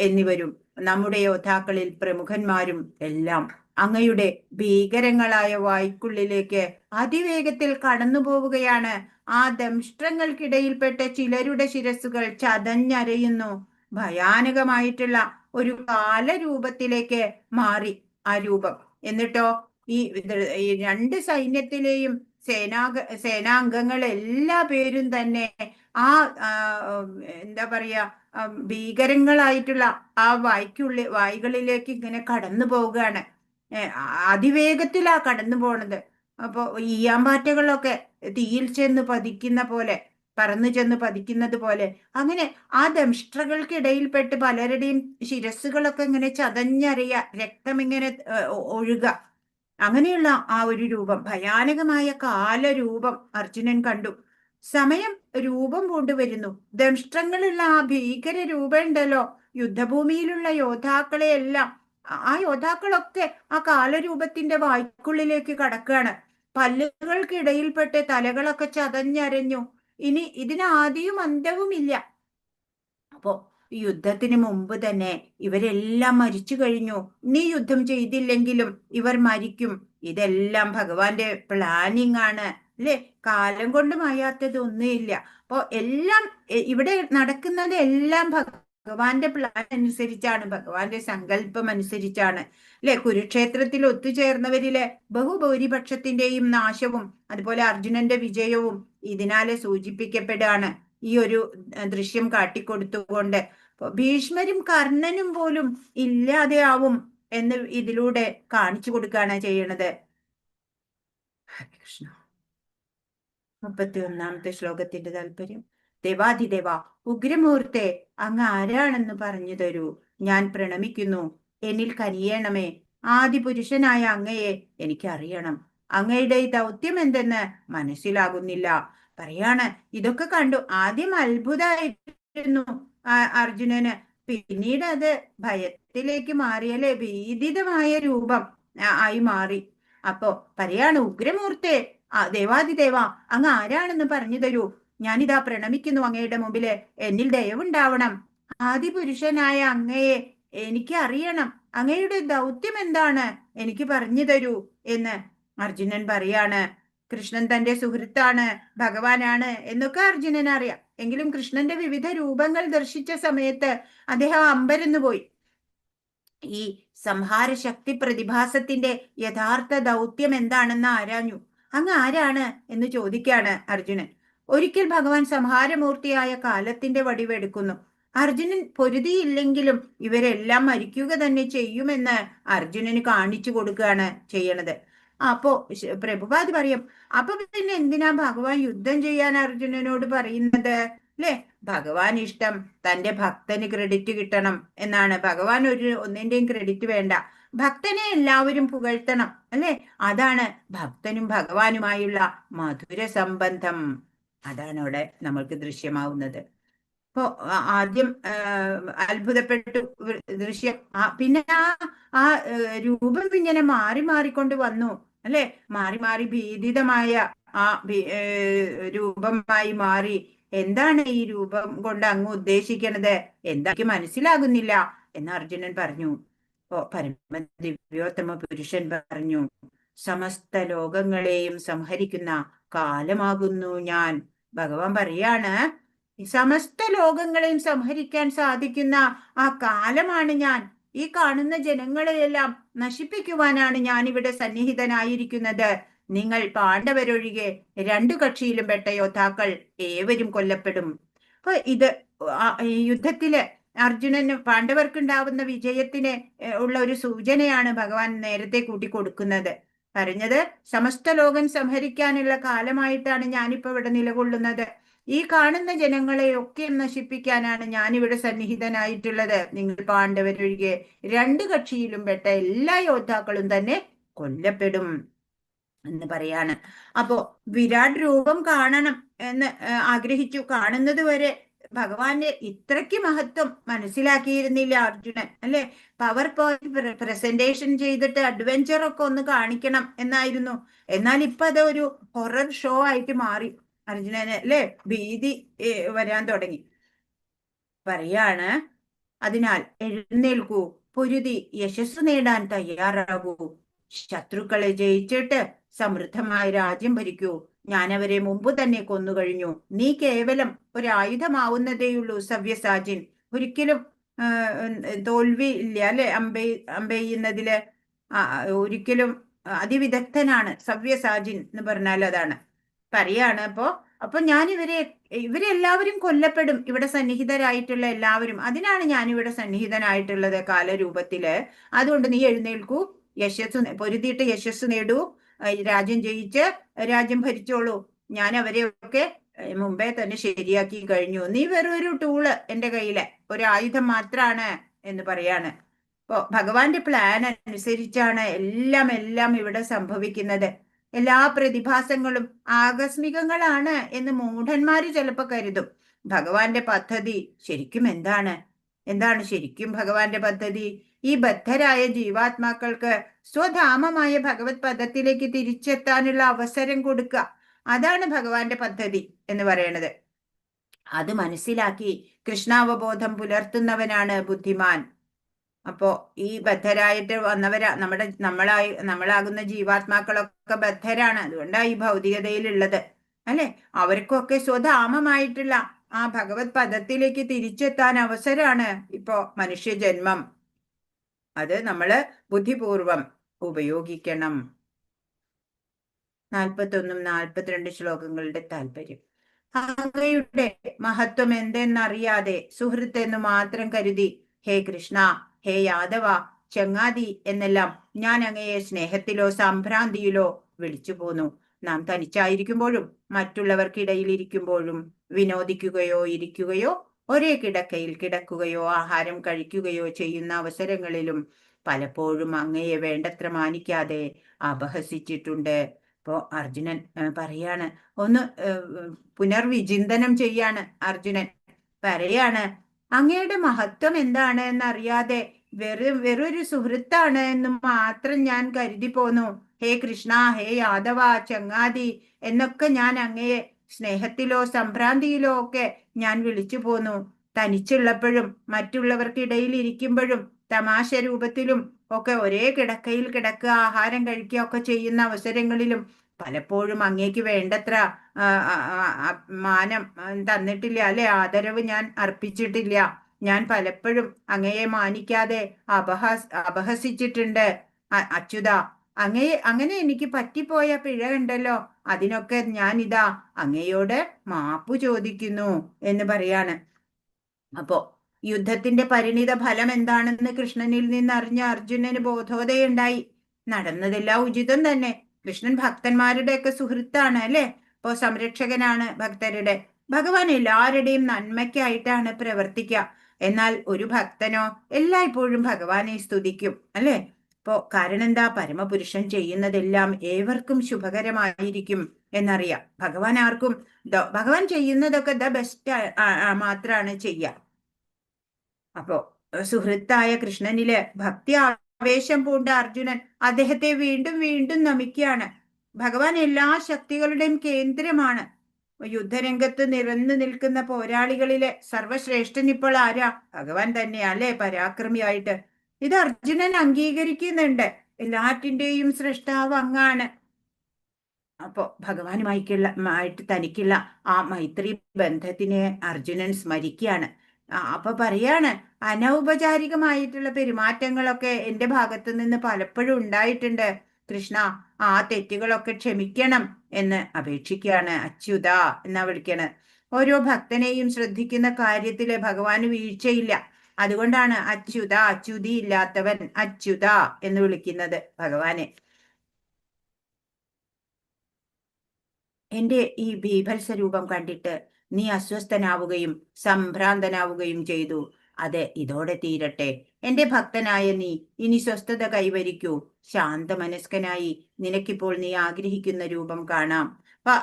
എന്നിവരും, നമ്മുടെ യോദ്ധാക്കളിൽ പ്രമുഖന്മാരും എല്ലാം അങ്ങയുടെ ഭീകരങ്ങളായ വായ്ക്കുള്ളിലേക്ക് അതിവേഗത്തിൽ കടന്നു പോവുകയാണ്. ആ ദംഷ്ട്രങ്ങൾക്കിടയിൽപ്പെട്ട ചിലരുടെ ശിരസ്സുകൾ ചതഞ്ഞരയുന്നു. ഭയാനകമായിട്ടുള്ള ഒരു കാലരൂപത്തിലേക്ക് മാറി ആ രൂപം. എന്നിട്ടോ ഈ രണ്ട് സൈന്യത്തിലെയും സേനാംഗങ്ങൾ എല്ലാ പേരും തന്നെ ആ എന്താ പറയാ ഭീകരങ്ങളായിട്ടുള്ള ആ വായ്കളിലേക്ക് ഇങ്ങനെ കടന്നു പോവുകയാണ്. അതിവേഗത്തിലാ കടന്നു പോണത്. അപ്പൊ ഈയാമ്പാറ്റകളൊക്കെ തീയിൽ ചെന്ന് പതിക്കുന്ന പോലെ, പറന്നു ചെന്ന് പതിക്കുന്നത് പോലെ, അങ്ങനെ ആ ദംഷ്ട്രകൾക്കിടയിൽപ്പെട്ട് പലരുടെയും ശിരസ്സുകളൊക്കെ ഇങ്ങനെ ചതഞ്ഞറിയ, രക്തം ഇങ്ങനെ ഒഴുക, അങ്ങനെയുള്ള ആ ഒരു രൂപം, ഭയാനകമായ കാലരൂപം അർജുനൻ കണ്ടു. സമയം രൂപം കൊണ്ടുവരുന്നു. ദംഷ്ട്രങ്ങളുള്ള ആ ഭീകര രൂപം ഉണ്ടല്ലോ, യുദ്ധഭൂമിയിലുള്ള യോദ്ധാക്കളെ എല്ലാം, ആ യോദ്ധാക്കളൊക്കെ ആ കാലരൂപത്തിന്റെ വായ്ക്കുള്ളിലേക്ക് കടക്കുകയാണ്. പല്ലുകൾക്കിടയിൽപ്പെട്ട് തലകളൊക്കെ ചതഞ്ഞരഞ്ഞു. ഇനി ഇതിന് ആദിയും അന്തവുമില്ല. അപ്പോ യുദ്ധത്തിന് മുമ്പ് തന്നെ ഇവരെല്ലാം മരിച്ചു കഴിഞ്ഞു. നീ യുദ്ധം ചെയ്തില്ലെങ്കിലും ഇവർ മരിക്കും. ഇതെല്ലാം ഭഗവാന്റെ പ്ലാനിങ് ആണ് അല്ലെ? കാലം കൊണ്ട് മായാത്തതൊന്നുമില്ല. അപ്പോ എല്ലാം ഇവിടെ നടക്കുന്നത് എല്ലാം ഭഗവാന്റെ പ്ലാൻ അനുസരിച്ചാണ്, ഭഗവാന്റെ സങ്കല്പം അനുസരിച്ചാണ് അല്ലെ? കുരുക്ഷേത്രത്തിൽ ഒത്തുചേർന്നവരിലെ ബഹുഭൂരിപക്ഷത്തിന്റെയും നാശവും അതുപോലെ അർജുനന്റെ വിജയവും ഇതിനാലെ സൂചിപ്പിക്കപ്പെടുകയാണ്, ഈ ഒരു ദൃശ്യം കാട്ടിക്കൊടുത്തുകൊണ്ട്. ഭീഷ്മരും കർണനും പോലും ഇല്ലാതെയാവും എന്ന് ഇതിലൂടെ കാണിച്ചു കൊടുക്കുകയാണ് ചെയ്യണത്. ഹരേ കൃഷ്ണ. 31ാമത്തെ ശ്ലോകത്തിന്റെ താല്പര്യം: ദേവാധിദേവ, ഉഗ്രമൂർത്തെ, അങ്ങ് ആരാണെന്ന് പറഞ്ഞു തരൂ. ഞാൻ പ്രണമിക്കുന്നു. എന്നിൽ കനിയണമേ. ആദിപുരുഷനായ അങ്ങയെ എനിക്കറിയണം. അങ്ങയുടെ ദൗത്യം എന്തെന്ന് മനസ്സിലാകുന്നില്ല. പറയാണ്, ഇതൊക്കെ കണ്ടു. ആദ്യം അത്ഭുതമായിരുന്നു അർജുനന്, പിന്നീട് അത് ഭയത്തിലേക്ക് മാറിയല്ലേ, ഭീതിതമായ രൂപം ആയി മാറി. അപ്പോ പറയാണ്, ഉഗ്രമൂർത്തെ, ദേവാദിദേവ, അങ്ങ് ആരാണെന്ന് പറഞ്ഞു തരൂ. ഞാനിതാ പ്രണമിക്കുന്നു അങ്ങയുടെ മുമ്പില്. എന്നിൽ ദയവുണ്ടാവണം. ആദിപുരുഷനായ അങ്ങയെ എനിക്ക് അറിയണം. അങ്ങയുടെ ദൗത്യം എന്താണ് എനിക്ക് പറഞ്ഞു തരൂ എന്ന് അർജുനൻ പറയാണ്. കൃഷ്ണൻ തന്റെ സുഹൃത്താണ്, ഭഗവാനാണ് എന്നൊക്കെ അർജുനൻ അറിയാം. എങ്കിലും കൃഷ്ണന്റെ വിവിധ രൂപങ്ങൾ ദർശിച്ച സമയത്ത് അദ്ദേഹം അമ്പരന്നു പോയി. ഈ സംഹാര ശക്തി പ്രതിഭാസത്തിന്റെ യഥാർത്ഥ ദൗത്യം എന്താണെന്ന് ആരാഞ്ഞു. അങ്ങ് ആരാണ് എന്ന് ചോദിക്കാണ് അർജുനൻ. ഒരിക്കൽ ഭഗവാൻ സംഹാരമൂർത്തിയായ കാലത്തിന്റെ വടിവെടുക്കുന്നു. അർജുനൻ പൊരുതിയില്ലെങ്കിലും ഇവരെല്ലാം മരിക്കുക തന്നെ ചെയ്യുമെന്ന് അർജുനന് കാണിച്ചു കൊടുക്കുകയാണ് ചെയ്യണത്. അപ്പോ പ്രഭുപാദ് പറയും, അപ്പൊ പിന്നെ എന്തിനാ ഭഗവാൻ യുദ്ധം ചെയ്യാൻ അർജുനനോട് പറയുന്നത് അല്ലെ? ഭഗവാൻ ഇഷ്ടം തന്റെ ഭക്തന് ക്രെഡിറ്റ് കിട്ടണം എന്നാണ്. ഭഗവാൻ ഒന്നിന്റെയും ക്രെഡിറ്റ് വേണ്ട. ഭക്തനെ എല്ലാവരും പുകഴ്ത്തണം അല്ലെ? അതാണ് ഭക്തനും ഭഗവാനുമായുള്ള മധുര സംബന്ധം. അതാണ് അവിടെ നമ്മൾക്ക് ദൃശ്യമാവുന്നത്. അപ്പോ ആദ്യം അത്ഭുതപ്പെട്ടു ദൃശ്യം, പിന്നെ ആ രൂപം ഇങ്ങനെ മാറി മാറിക്കൊണ്ട് വന്നു അല്ലെ? മാറി മാറി ഭീതിതമായ ആ രൂപമായി മാറി. എന്താണ് ഈ രൂപം കൊണ്ട് അങ്ങ് ഉദ്ദേശിക്കണത്? എന്താ മനസ്സിലാകുന്നില്ല എന്ന് അർജുനൻ പറഞ്ഞു. ഓ പരമദിവ്യോത്തമ പുരുഷൻ പറഞ്ഞു, സമസ്ത ലോകങ്ങളെയും സംഹരിക്കുന്ന കാലമാകുന്നു ഞാൻ. ഭഗവാൻ പറയാണ്, സമസ്ത ലോകങ്ങളെയും സംഹരിക്കാൻ സാധിക്കുന്ന ആ കാലമാണ് ഞാൻ. ഈ കാണുന്ന ജനങ്ങളെയെല്ലാം നശിപ്പിക്കുവാനാണ് ഞാൻ ഇവിടെ സന്നിഹിതനായിരിക്കുന്നത്. നിങ്ങൾ പാണ്ഡവരൊഴികെ 2 കക്ഷിയിലും പെട്ട യോദ്ധാക്കൾ ഏവരും കൊല്ലപ്പെടും. അപ്പൊ ഇത് യുദ്ധത്തില് അർജുനന് പാണ്ഡവർക്കുണ്ടാവുന്ന വിജയത്തിന് ഉള്ള ഒരു സൂചനയാണ് ഭഗവാൻ നേരത്തെ കൂട്ടിക്കൊടുക്കുന്നത്. പറഞ്ഞത്, സമസ്ത ലോകം സംഹരിക്കാനുള്ള കാലമായിട്ടാണ് ഞാനിപ്പോ ഇവിടെ നിലകൊള്ളുന്നത്. ഈ കാണുന്ന ജനങ്ങളെയൊക്കെ നശിപ്പിക്കാനാണ് ഞാനിവിടെ സന്നിഹിതനായിട്ടുള്ളത്. നിങ്ങൾ പാണ്ഡവരൊഴികെ 2 കക്ഷിയിലും പെട്ട എല്ലാ യോദ്ധാക്കളും തന്നെ കൊല്ലപ്പെടും എന്ന് പറയാണ്. അപ്പോ വിരാട് രൂപം കാണണം എന്ന് ആഗ്രഹിച്ചു. കാണുന്നത് വരെ ഭഗവാന്റെ ഇത്രയ്ക്ക് മഹത്വം മനസ്സിലാക്കിയിരുന്നില്ല അർജുനൻ അല്ലെ? പവർ പോയിന്റ് പ്രസന്റേഷൻ ചെയ്തിട്ട് അഡ്വഞ്ചർ ഒക്കെ ഒന്ന് കാണിക്കണം എന്നായിരുന്നു. എന്നാൽ ഇപ്പൊ അത് ഒരു ഹൊറർ ഷോ ആയിട്ട് മാറി അർജുനന് അല്ലെ? ഭീതി വരാൻ തുടങ്ങി. പറയാണ്, അതിനാൽ എഴുന്നേൽക്കൂ, പൊരുതി യശസ് നേടാൻ തയ്യാറാകൂ. ശത്രുക്കളെ ജയിച്ചിട്ട് സമൃദ്ധമായ രാജ്യം ഭരിക്കൂ. ഞാൻ അവരെ മുമ്പ് തന്നെ കൊന്നുകഴിഞ്ഞു. നീ കേവലം ഒരു ആയുധമാവുന്നതേയുള്ളൂ സവ്യസാചിൻ. ഒരിക്കലും തോൽവി ഇല്ല അല്ലെ? അമ്പെയ്യുന്നതില് ഒരിക്കലും അതിവിദഗ്ധനാണ് സവ്യസാചിൻ എന്ന് പറഞ്ഞാൽ അതാണ് പറയാണ്. അപ്പൊ ഞാൻ ഇവരെല്ലാവരും കൊല്ലപ്പെടും, ഇവിടെ സന്നിഹിതരായിട്ടുള്ള എല്ലാവരും. അതിനാണ് ഞാനിവിടെ സന്നിഹിതനായിട്ടുള്ളത് കാലരൂപത്തില്. അതുകൊണ്ട് നീ എഴുന്നേൽക്കൂ, പൊരുതിയിട്ട് യശസ് നേടൂ. രാജ്യം ജയിച്ച് രാജ്യം ഭരിച്ചോളൂ, ഞാൻ അവരെയൊക്കെ മുമ്പേ തന്നെ ശരിയാക്കി കഴിഞ്ഞു, നീ വെറും ഒരു ടൂള്, എന്റെ കയ്യിലെ ഒരു ആയുധം മാത്രാണ് എന്ന് പറയാണ്. അപ്പോ ഭഗവാന്റെ പ്ലാൻ അനുസരിച്ചാണ് എല്ലാം ഇവിടെ സംഭവിക്കുന്നത്. എല്ലാ പ്രതിഭാസങ്ങളും ആകസ്മികങ്ങളാണ് എന്ന് മൂഢന്മാര് ചിലപ്പോ കരുതും. ഭഗവാന്റെ പദ്ധതി ശരിക്കും എന്താണ് ശരിക്കും ഭഗവാന്റെ പദ്ധതി? ഈ ബദ്ധരായ ജീവാത്മാക്കൾക്ക് സ്വധാമമായ ഭഗവത് പദത്തിലേക്ക് തിരിച്ചെത്താനുള്ള അവസരം കൊടുക്കുക. അതാണ് ഭഗവാന്റെ പദ്ധതി എന്ന് പറയണത്. അത് മനസ്സിലാക്കി കൃഷ്ണാവബോധം പുലർത്തുന്നവനാണ് ബുദ്ധിമാൻ. അപ്പോ ഈ ബദ്ധരായിട്ട് വന്നവരാ നമ്മളാകുന്ന ജീവാത്മാക്കളൊക്കെ ബദ്ധരാണ്, അതുകൊണ്ടാ ഈ ഭൗതികതയിലുള്ളത് അല്ലെ. അവർക്കൊക്കെ സ്വധാമമായിട്ടുള്ള ആ ഭഗവത് പദത്തിലേക്ക് തിരിച്ചെത്താൻ അവസരമാണ് ഇപ്പോ മനുഷ്യജന്മം. അത് നമ്മള് ബുദ്ധിപൂർവം ഉപയോഗിക്കണം. 41 42 ശ്ലോകങ്ങളുടെ താല്പര്യം. അങ്ങയുടെ മഹത്വം എന്തെന്നറിയാതെ സുഹൃത്തെന്ന് മാത്രം കരുതി ഹേ കൃഷ്ണ, ഹേ യാദവ, ചങ്ങാതി എന്നെല്ലാം ഞാൻ അങ്ങയെ സ്നേഹത്തിലോ സംഭ്രാന്തിയിലോ വിളിച്ചു പോന്നു. നാം തനിച്ചായിരിക്കുമ്പോഴും മറ്റുള്ളവർക്കിടയിൽ ഇരിക്കുമ്പോഴും വിനോദിക്കുകയോ ഇരിക്കുകയോ ഒരേ കിടക്കയിൽ കിടക്കുകയോ ആഹാരം കഴിക്കുകയോ ചെയ്യുന്ന അവസരങ്ങളിലും പലപ്പോഴും അങ്ങയെ വേണ്ടത്ര മാനിക്കാതെ അപഹസിച്ചിട്ടുണ്ട്. അപ്പോ അർജുനൻ പറയാണ്, ഒന്ന് പുനർവിചിന്തനം ചെയ്യാണ്. അർജുനൻ പറയാണ്, അങ്ങയുടെ മഹത്വം എന്താണ് എന്നറിയാതെ വെറൊരു സുഹൃത്താണ് എന്ന് മാത്രം ഞാൻ കരുതി പോന്നു. ഹേ കൃഷ്ണ, ഹേ യാദവ, ചങ്ങാതി എന്നൊക്കെ ഞാൻ അങ്ങയെ സ്നേഹത്തിലോ സംഭ്രാന്തിയിലോ ഒക്കെ ഞാൻ വിളിച്ചു പോന്നു. തനിച്ചുള്ളപ്പോഴും മറ്റുള്ളവർക്കിടയിൽ ഇരിക്കുമ്പോഴും തമാശ രൂപത്തിലും ഒക്കെ ഒരേ കിടക്കയിൽ കിടക്കുക, ആഹാരം കഴിക്കുക ഒക്കെ ചെയ്യുന്ന അവസരങ്ങളിലും പലപ്പോഴും അങ്ങേക്ക് വേണ്ടത്ര മാനം തന്നിട്ടില്ല അല്ലെ, ആദരവ് ഞാൻ അർപ്പിച്ചിട്ടില്ല. ഞാൻ പലപ്പോഴും അങ്ങയെ മാനിക്കാതെ അപഹസിച്ചിട്ടുണ്ട്. അച്യുത, അങ്ങനെ എനിക്ക് പറ്റിപ്പോയ പിഴ ഉണ്ടല്ലോ, അതിനൊക്കെ ഞാൻ ഇതാ അങ്ങയോട് മാപ്പു ചോദിക്കുന്നു എന്ന് പറയാണ്. അപ്പോ യുദ്ധത്തിന്റെ പരിണിത ഫലം എന്താണെന്ന് കൃഷ്ണനിൽ നിന്ന് അറിഞ്ഞ അർജുനന് ബോധോദയുണ്ടായി. നടന്നതെല്ലാം ഉചിതം തന്നെ. കൃഷ്ണൻ ഭക്തന്മാരുടെയൊക്കെ സുഹൃത്താണ് അല്ലെ, ഇപ്പോ സംരക്ഷകനാണ് ഭക്തരുടെ. ഭഗവാൻ എല്ലാവരുടെയും നന്മയ്ക്കായിട്ടാണ് പ്രവർത്തിക്കുക. എന്നാൽ ഒരു ഭക്തനോ എല്ലായ്പ്പോഴും ഭഗവാനെ സ്തുതിക്കും അല്ലെ. ഇപ്പോ കാരണം എന്താ? പരമപുരുഷൻ ചെയ്യുന്നതെല്ലാം ഏവർക്കും ശുഭകരമായിരിക്കും എന്നറിയാം. ഭഗവാൻ ചെയ്യുന്നതൊക്കെ ദ ബെസ്റ്റ് മാത്രാണ് ചെയ്യുക. അപ്പോ സുഹൃത്തായ കൃഷ്ണനില് ഭക്തി ആവേശം പൂണ്ട അർജുനൻ അദ്ദേഹത്തെ വീണ്ടും വീണ്ടും നമിക്കുകയാണ്. ഭഗവാൻ എല്ലാ ശക്തികളുടെയും കേന്ദ്രമാണ്. യുദ്ധരംഗത്ത് നിറഞ്ഞു നിൽക്കുന്ന പോരാളികളിലെ സർവശ്രേഷ്ഠൻ ഇപ്പോൾ ആരാ? ഭഗവാൻ തന്നെയാ അല്ലെ, പരാക്രമിയായിട്ട്. ഇത് അർജുനൻ അംഗീകരിക്കുന്നുണ്ട്. എല്ലാറ്റിന്റെയും സൃഷ്ടാവ് അങ്ങാണ്. അപ്പോ ഭഗവാനുമായിട്ട് തനിക്കുള്ള ആ മൈത്രി ബന്ധത്തിനെ അർജുനൻ സ്മരിക്കുകയാണ്. അപ്പൊ പറയാണ്, അനൗപചാരികമായിട്ടുള്ള പെരുമാറ്റങ്ങളൊക്കെ എന്റെ ഭാഗത്തു നിന്ന് പലപ്പോഴും ഉണ്ടായിട്ടുണ്ട്. കൃഷ്ണ, ആ തെറ്റുകളൊക്കെ ക്ഷമിക്കണം എന്ന് അപേക്ഷിക്കുകയാണ്. അച്യുത എന്നാ വിളിക്കണ്. ഓരോ ഭക്തനെയും ശ്രദ്ധിക്കുന്ന കാര്യത്തില് ഭഗവാന് വീഴ്ചയില്ല. അതുകൊണ്ടാണ് അച്യുത, അച്യുതി ഇല്ലാത്തവൻ അച്യുത എന്ന് വിളിക്കുന്നത് ഭഗവാനെ. എന്റെ ഈ ബീഭത്സ രൂപം കണ്ടിട്ട് നീ അസ്വസ്ഥനാവുകയും സംഭ്രാന്തനാവുകയും ചെയ്തു. അത് ഇതോടെ തീരട്ടെ. എന്റെ ഭക്തനായ നീ ഇനി സ്വസ്ഥത കൈവരിക്കൂ. ശാന്തമനസ്കനായി നിനക്കിപ്പോൾ നീ ആഗ്രഹിക്കുന്ന രൂപം കാണാം.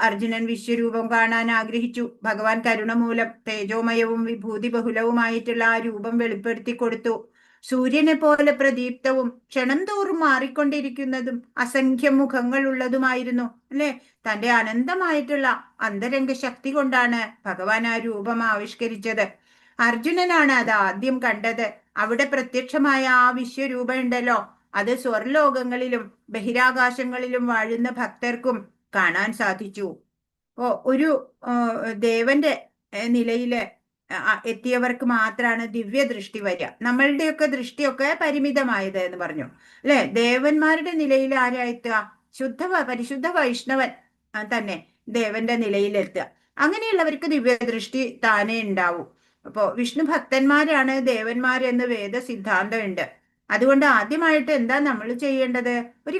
അർജുനൻ വിശ്വരൂപം കാണാൻ ആഗ്രഹിച്ചു. ഭഗവാൻ കരുണ മൂലം തേജോമയവും വിഭൂതി ബഹുലവുമായിട്ടുള്ള ആ രൂപം വെളിപ്പെടുത്തി കൊടുത്തു. സൂര്യനെ പോലെ പ്രദീപ്തവും ക്ഷണം തോറും മാറിക്കൊണ്ടിരിക്കുന്നതും അസംഖ്യം മുഖങ്ങൾ ഉള്ളതുമായിരുന്നു അല്ലെ. തന്റെ അനന്തമായിട്ടുള്ള അന്തരംഗ ശക്തി കൊണ്ടാണ് ഭഗവാൻ ആ രൂപം ആവിഷ്കരിച്ചത്. അർജുനനാണ് അത് ആദ്യം കണ്ടത്. അവിടെ പ്രത്യക്ഷമായ ആ വിശ്വരൂപം ഉണ്ടല്ലോ, അത് സ്വർലോകങ്ങളിലും ബഹിരാകാശങ്ങളിലും വാഴുന്ന ഭക്തർക്കും കാണാൻ സാധിച്ചു. ഒരു ദേവന്റെ നിലയില് എത്തിയവർക്ക് മാത്രമാണ് ദിവ്യ ദൃഷ്ടി വരിക. നമ്മളുടെയൊക്കെ ദൃഷ്ടിയൊക്കെ പരിമിതമായത് എന്ന് പറഞ്ഞു അല്ലെ. ദേവന്മാരുടെ നിലയിൽ ആരാ എത്തുക? പരിശുദ്ധ വൈഷ്ണവൻ തന്നെ ദേവന്റെ നിലയിലെത്തുക. അങ്ങനെയുള്ളവർക്ക് ദിവ്യദൃഷ്ടി താനേ ഉണ്ടാവും. അപ്പോ വിഷ്ണു ഭക്തന്മാരാണ് ദേവന്മാരെന്ന് വേദ സിദ്ധാന്തമുണ്ട്. അതുകൊണ്ട് ആദ്യമായിട്ട് എന്താ നമ്മൾ ചെയ്യേണ്ടത്? ഒരു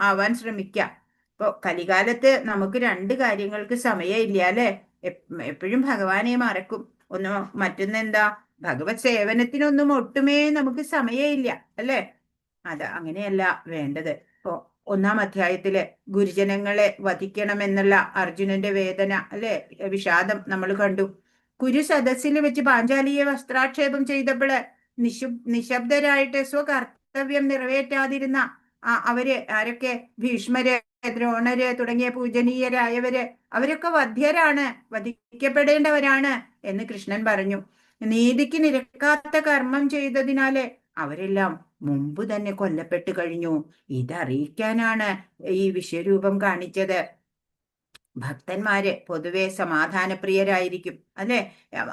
ആവാൻ ശ്രമിക്കുക. ഇപ്പൊ കലികാലത്ത് നമുക്ക് രണ്ട് കാര്യങ്ങൾക്ക് സമയമില്ല അല്ലെ? എപ്പോഴും ഭഗവാനെ മറക്കും. മറ്റൊന്നെന്താ, ഭഗവത് സേവനത്തിനൊന്നും ഒട്ടുമേ നമുക്ക് സമയമില്ല അല്ലെ? അങ്ങനെയല്ല വേണ്ടത്. ഇപ്പൊ 1-ാം അധ്യായത്തില് ഗുരുജനങ്ങളെ വധിക്കണമെന്നുള്ള അർജുനന്റെ വേദന അല്ലെ, വിഷാദം നമ്മൾ കണ്ടു. കുരു സദസ്സിൽ വെച്ച് പാഞ്ചാലിയെ വസ്ത്രാക്ഷേപം ചെയ്തപ്പോള് നിശബ്ദരായിട്ട് സ്വകർത്തവ്യം നിറവേറ്റാതിരുന്ന അവര് ആരൊക്കെ? ഭീഷ്മര്, ദ്രോണര് തുടങ്ങിയ പൂജനീയരായവര്, അവരൊക്കെ വധിക്കപ്പെടേണ്ടവരാണ് എന്ന് കൃഷ്ണൻ പറഞ്ഞു. നീതിക്ക് നിരക്കാത്ത കർമ്മം ചെയ്തതിനാല് അവരെല്ലാം മുമ്പ് തന്നെ കൊല്ലപ്പെട്ടു കഴിഞ്ഞു. ഇതറിയിക്കാനാണ് ഈ വിശ്വരൂപം കാണിച്ചത്. ഭക്തന്മാര് പൊതുവെ സമാധാനപ്രിയരായിരിക്കും അല്ലെ?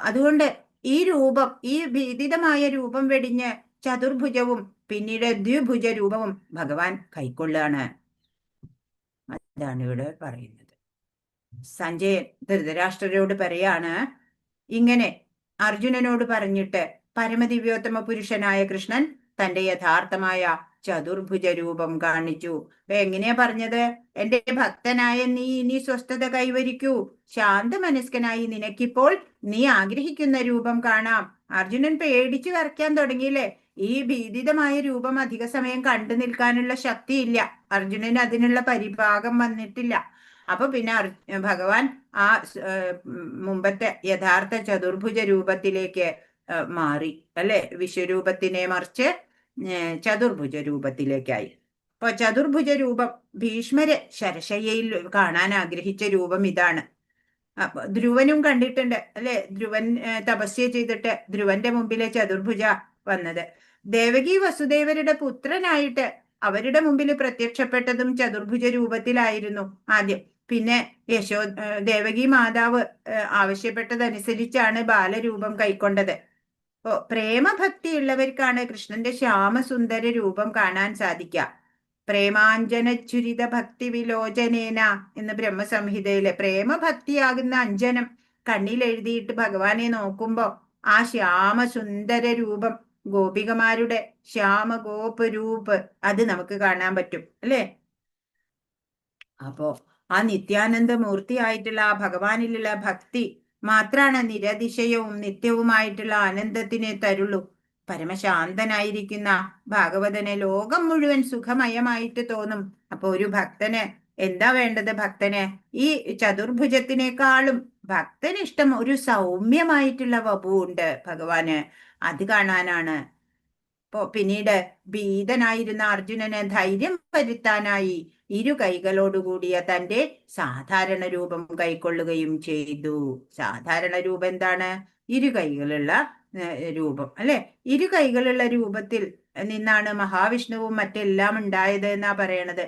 അതുകൊണ്ട് ഈ രൂപം, ഈ ഭീതിതമായ രൂപം വെടിഞ്ഞ് ചതുർഭുജവും പിന്നീട് ദ്വിഭുജ രൂപവും ഭഗവാൻ കൈക്കൊള്ളുകയാണ്. അതാണ് ഇവിടെ പറയുന്നത്. സഞ്ജയൻ ധൃതരാഷ്ട്രരോട് പറയാണ്, ഇങ്ങനെ അർജുനനോട് പറഞ്ഞിട്ട് പരമദിവ്യോത്തമ പുരുഷനായ കൃഷ്ണൻ തന്റെ യഥാർത്ഥമായ ചതുർഭുജ രൂപം കാണിച്ചു. എങ്ങനെയാ പറഞ്ഞത്? എന്റെ ഭക്തനായ നീ ഇനി സ്വസ്ഥത കൈവരിക്കൂ. ശാന്തമനസ്കനായി നിനക്കിപ്പോൾ നീ ആഗ്രഹിക്കുന്ന രൂപം കാണാം. അർജുനൻ പേടിച്ചു വരയ്ക്കാൻ തുടങ്ങിയില്ലേ? ഈ ഭീതിതമായ രൂപം അധിക സമയം കണ്ടു നിൽക്കാനുള്ള ശക്തിയില്ല. അർജുനന് അതിനുള്ള പരിഭാഗം വന്നിട്ടില്ല. അപ്പൊ പിന്നെ ഭഗവാൻ ആ മുമ്പത്തെ യഥാർത്ഥ ചതുർഭുജ രൂപത്തിലേക്ക് മാറി അല്ലെ? വിശ്വരൂപത്തിനെ മറിച്ച് ചതുർഭുജ രൂപത്തിലേക്കായി. അപ്പൊ ചതുർഭുജ രൂപം ഭീഷ്മര് ശരശയ്യയിൽ കാണാൻ ആഗ്രഹിച്ച രൂപം ഇതാണ്. ധ്രുവനും കണ്ടിട്ടുണ്ട് അല്ലെ? ധ്രുവൻ തപസ്യ ചെയ്തിട്ട് ധ്രുവന്റെ മുമ്പിലെ ചതുർഭുജ വന്നത്. ദേവകി വസുദേവരുടെ പുത്രനായിട്ട് അവരുടെ മുമ്പിൽ പ്രത്യക്ഷപ്പെട്ടതും ചതുർഭുജ രൂപത്തിലായിരുന്നു ആദ്യം. പിന്നെ ദേവകി മാതാവ് ആവശ്യപ്പെട്ടതനുസരിച്ചാണ് ബാലരൂപം കൈക്കൊണ്ടത്. പ്രേമഭക്തി ഉള്ളവർക്കാണ് കൃഷ്ണന്റെ ശ്യാമസുന്ദര രൂപം കാണാൻ സാധിക്കുക. പ്രേമാഞ്ജനച്ചുരിത ഭക്തി വിലോചനേന എന്ന് ബ്രഹ്മസംഹിതയിലെ പ്രേമഭക്തിയാകുന്ന അഞ്ജനം കണ്ണിൽ എഴുതിയിട്ട് ഭഗവാനെ നോക്കുമ്പോ ആ ശ്യാമസുന്ദര രൂപം, ഗോപികമാരുടെ ശ്യാമഗോപരൂപ്, അത് നമുക്ക് കാണാൻ പറ്റും അല്ലെ? അപ്പോ ആ നിത്യാനന്ദ മൂർത്തിയായിട്ടുള്ള ആ ഭഗവാനിലുള്ള ഭക്തി മാത്രാണ് നിരതിശയവും നിത്യവുമായിട്ടുള്ള ആനന്ദത്തിനെ തരുള്ളൂ. പരമശാന്തനായിരിക്കുന്ന ഭാഗവതനെ ലോകം മുഴുവൻ സുഖമയമായിട്ട് തോന്നും. അപ്പൊ ഒരു ഭക്തന് എന്താ വേണ്ടത്? ഭക്തന് ഈ ചതുർഭുജത്തിനേക്കാളും ഭക്തനിഷ്ടം ഒരു സൗമ്യമായിട്ടുള്ള വപുവുണ്ട് ഭഗവാന്, അത് കാണാനാണ്. പിന്നീട് ഭീതനായിരുന്ന അർജുനന് ധൈര്യം വരുത്താനായി ഇരു കൈകളോടുകൂടിയ തന്റെ സാധാരണ രൂപം കൈക്കൊള്ളുകയും ചെയ്തു. സാധാരണ രൂപം എന്താണ്? ഇരു കൈകളുള്ള രൂപം അല്ലെ? ഇരു കൈകളുള്ള രൂപത്തിൽ നിന്നാണ് മഹാവിഷ്ണുവും മറ്റെല്ലാം ഉണ്ടായത് എന്നാ പറയണത്.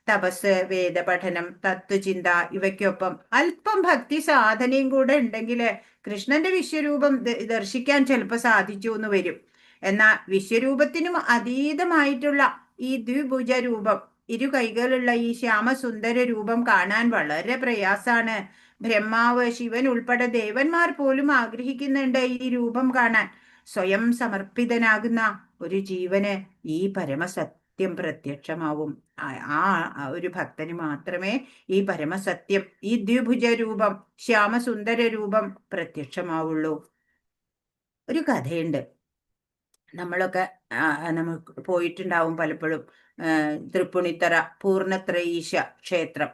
തപസ്, വേദപഠനം, തത്വചിന്ത ഇവയ്ക്കൊപ്പം അല്പം ഭക്തി സാധനയും കൂടെ ഉണ്ടെങ്കിൽ കൃഷ്ണന്റെ വിശ്വരൂപം ദർശിക്കാൻ ചിലപ്പോൾ സാധിച്ചു എന്ന് വരും. എന്നാൽ വിശ്വരൂപത്തിനും അതീതമായിട്ടുള്ള ഈ ദ്വിഭുജ രൂപം, ഇരു കൈകളുള്ള ഈ ശ്യാമസുന്ദര രൂപം കാണാൻ വളരെ പ്രയാസാണ്. ബ്രഹ്മാവ്, ശിവൻ ഉൾപ്പെടെ ദേവന്മാർ പോലും ആഗ്രഹിക്കുന്നുണ്ട് ഈ രൂപം കാണാൻ. സ്വയം സമർപ്പിതനാകുന്ന ഒരു ജീവന് ഈ പരമസത്യം പ്രത്യക്ഷമാവും. ആ ഒരു ഭക്തന് മാത്രമേ ഈ പരമസത്യം, ഈ ദ്വിഭുജ രൂപം, ശ്യാമസുന്ദര രൂപം പ്രത്യക്ഷമാവുള്ളൂ. ഒരു കഥയുണ്ട്. നമ്മളൊക്കെ നമുക്ക് പോയിട്ടുണ്ടാവും പലപ്പോഴും. തൃപ്പുണിത്തറ പൂർണ്ണത്രയീശ ക്ഷേത്രം,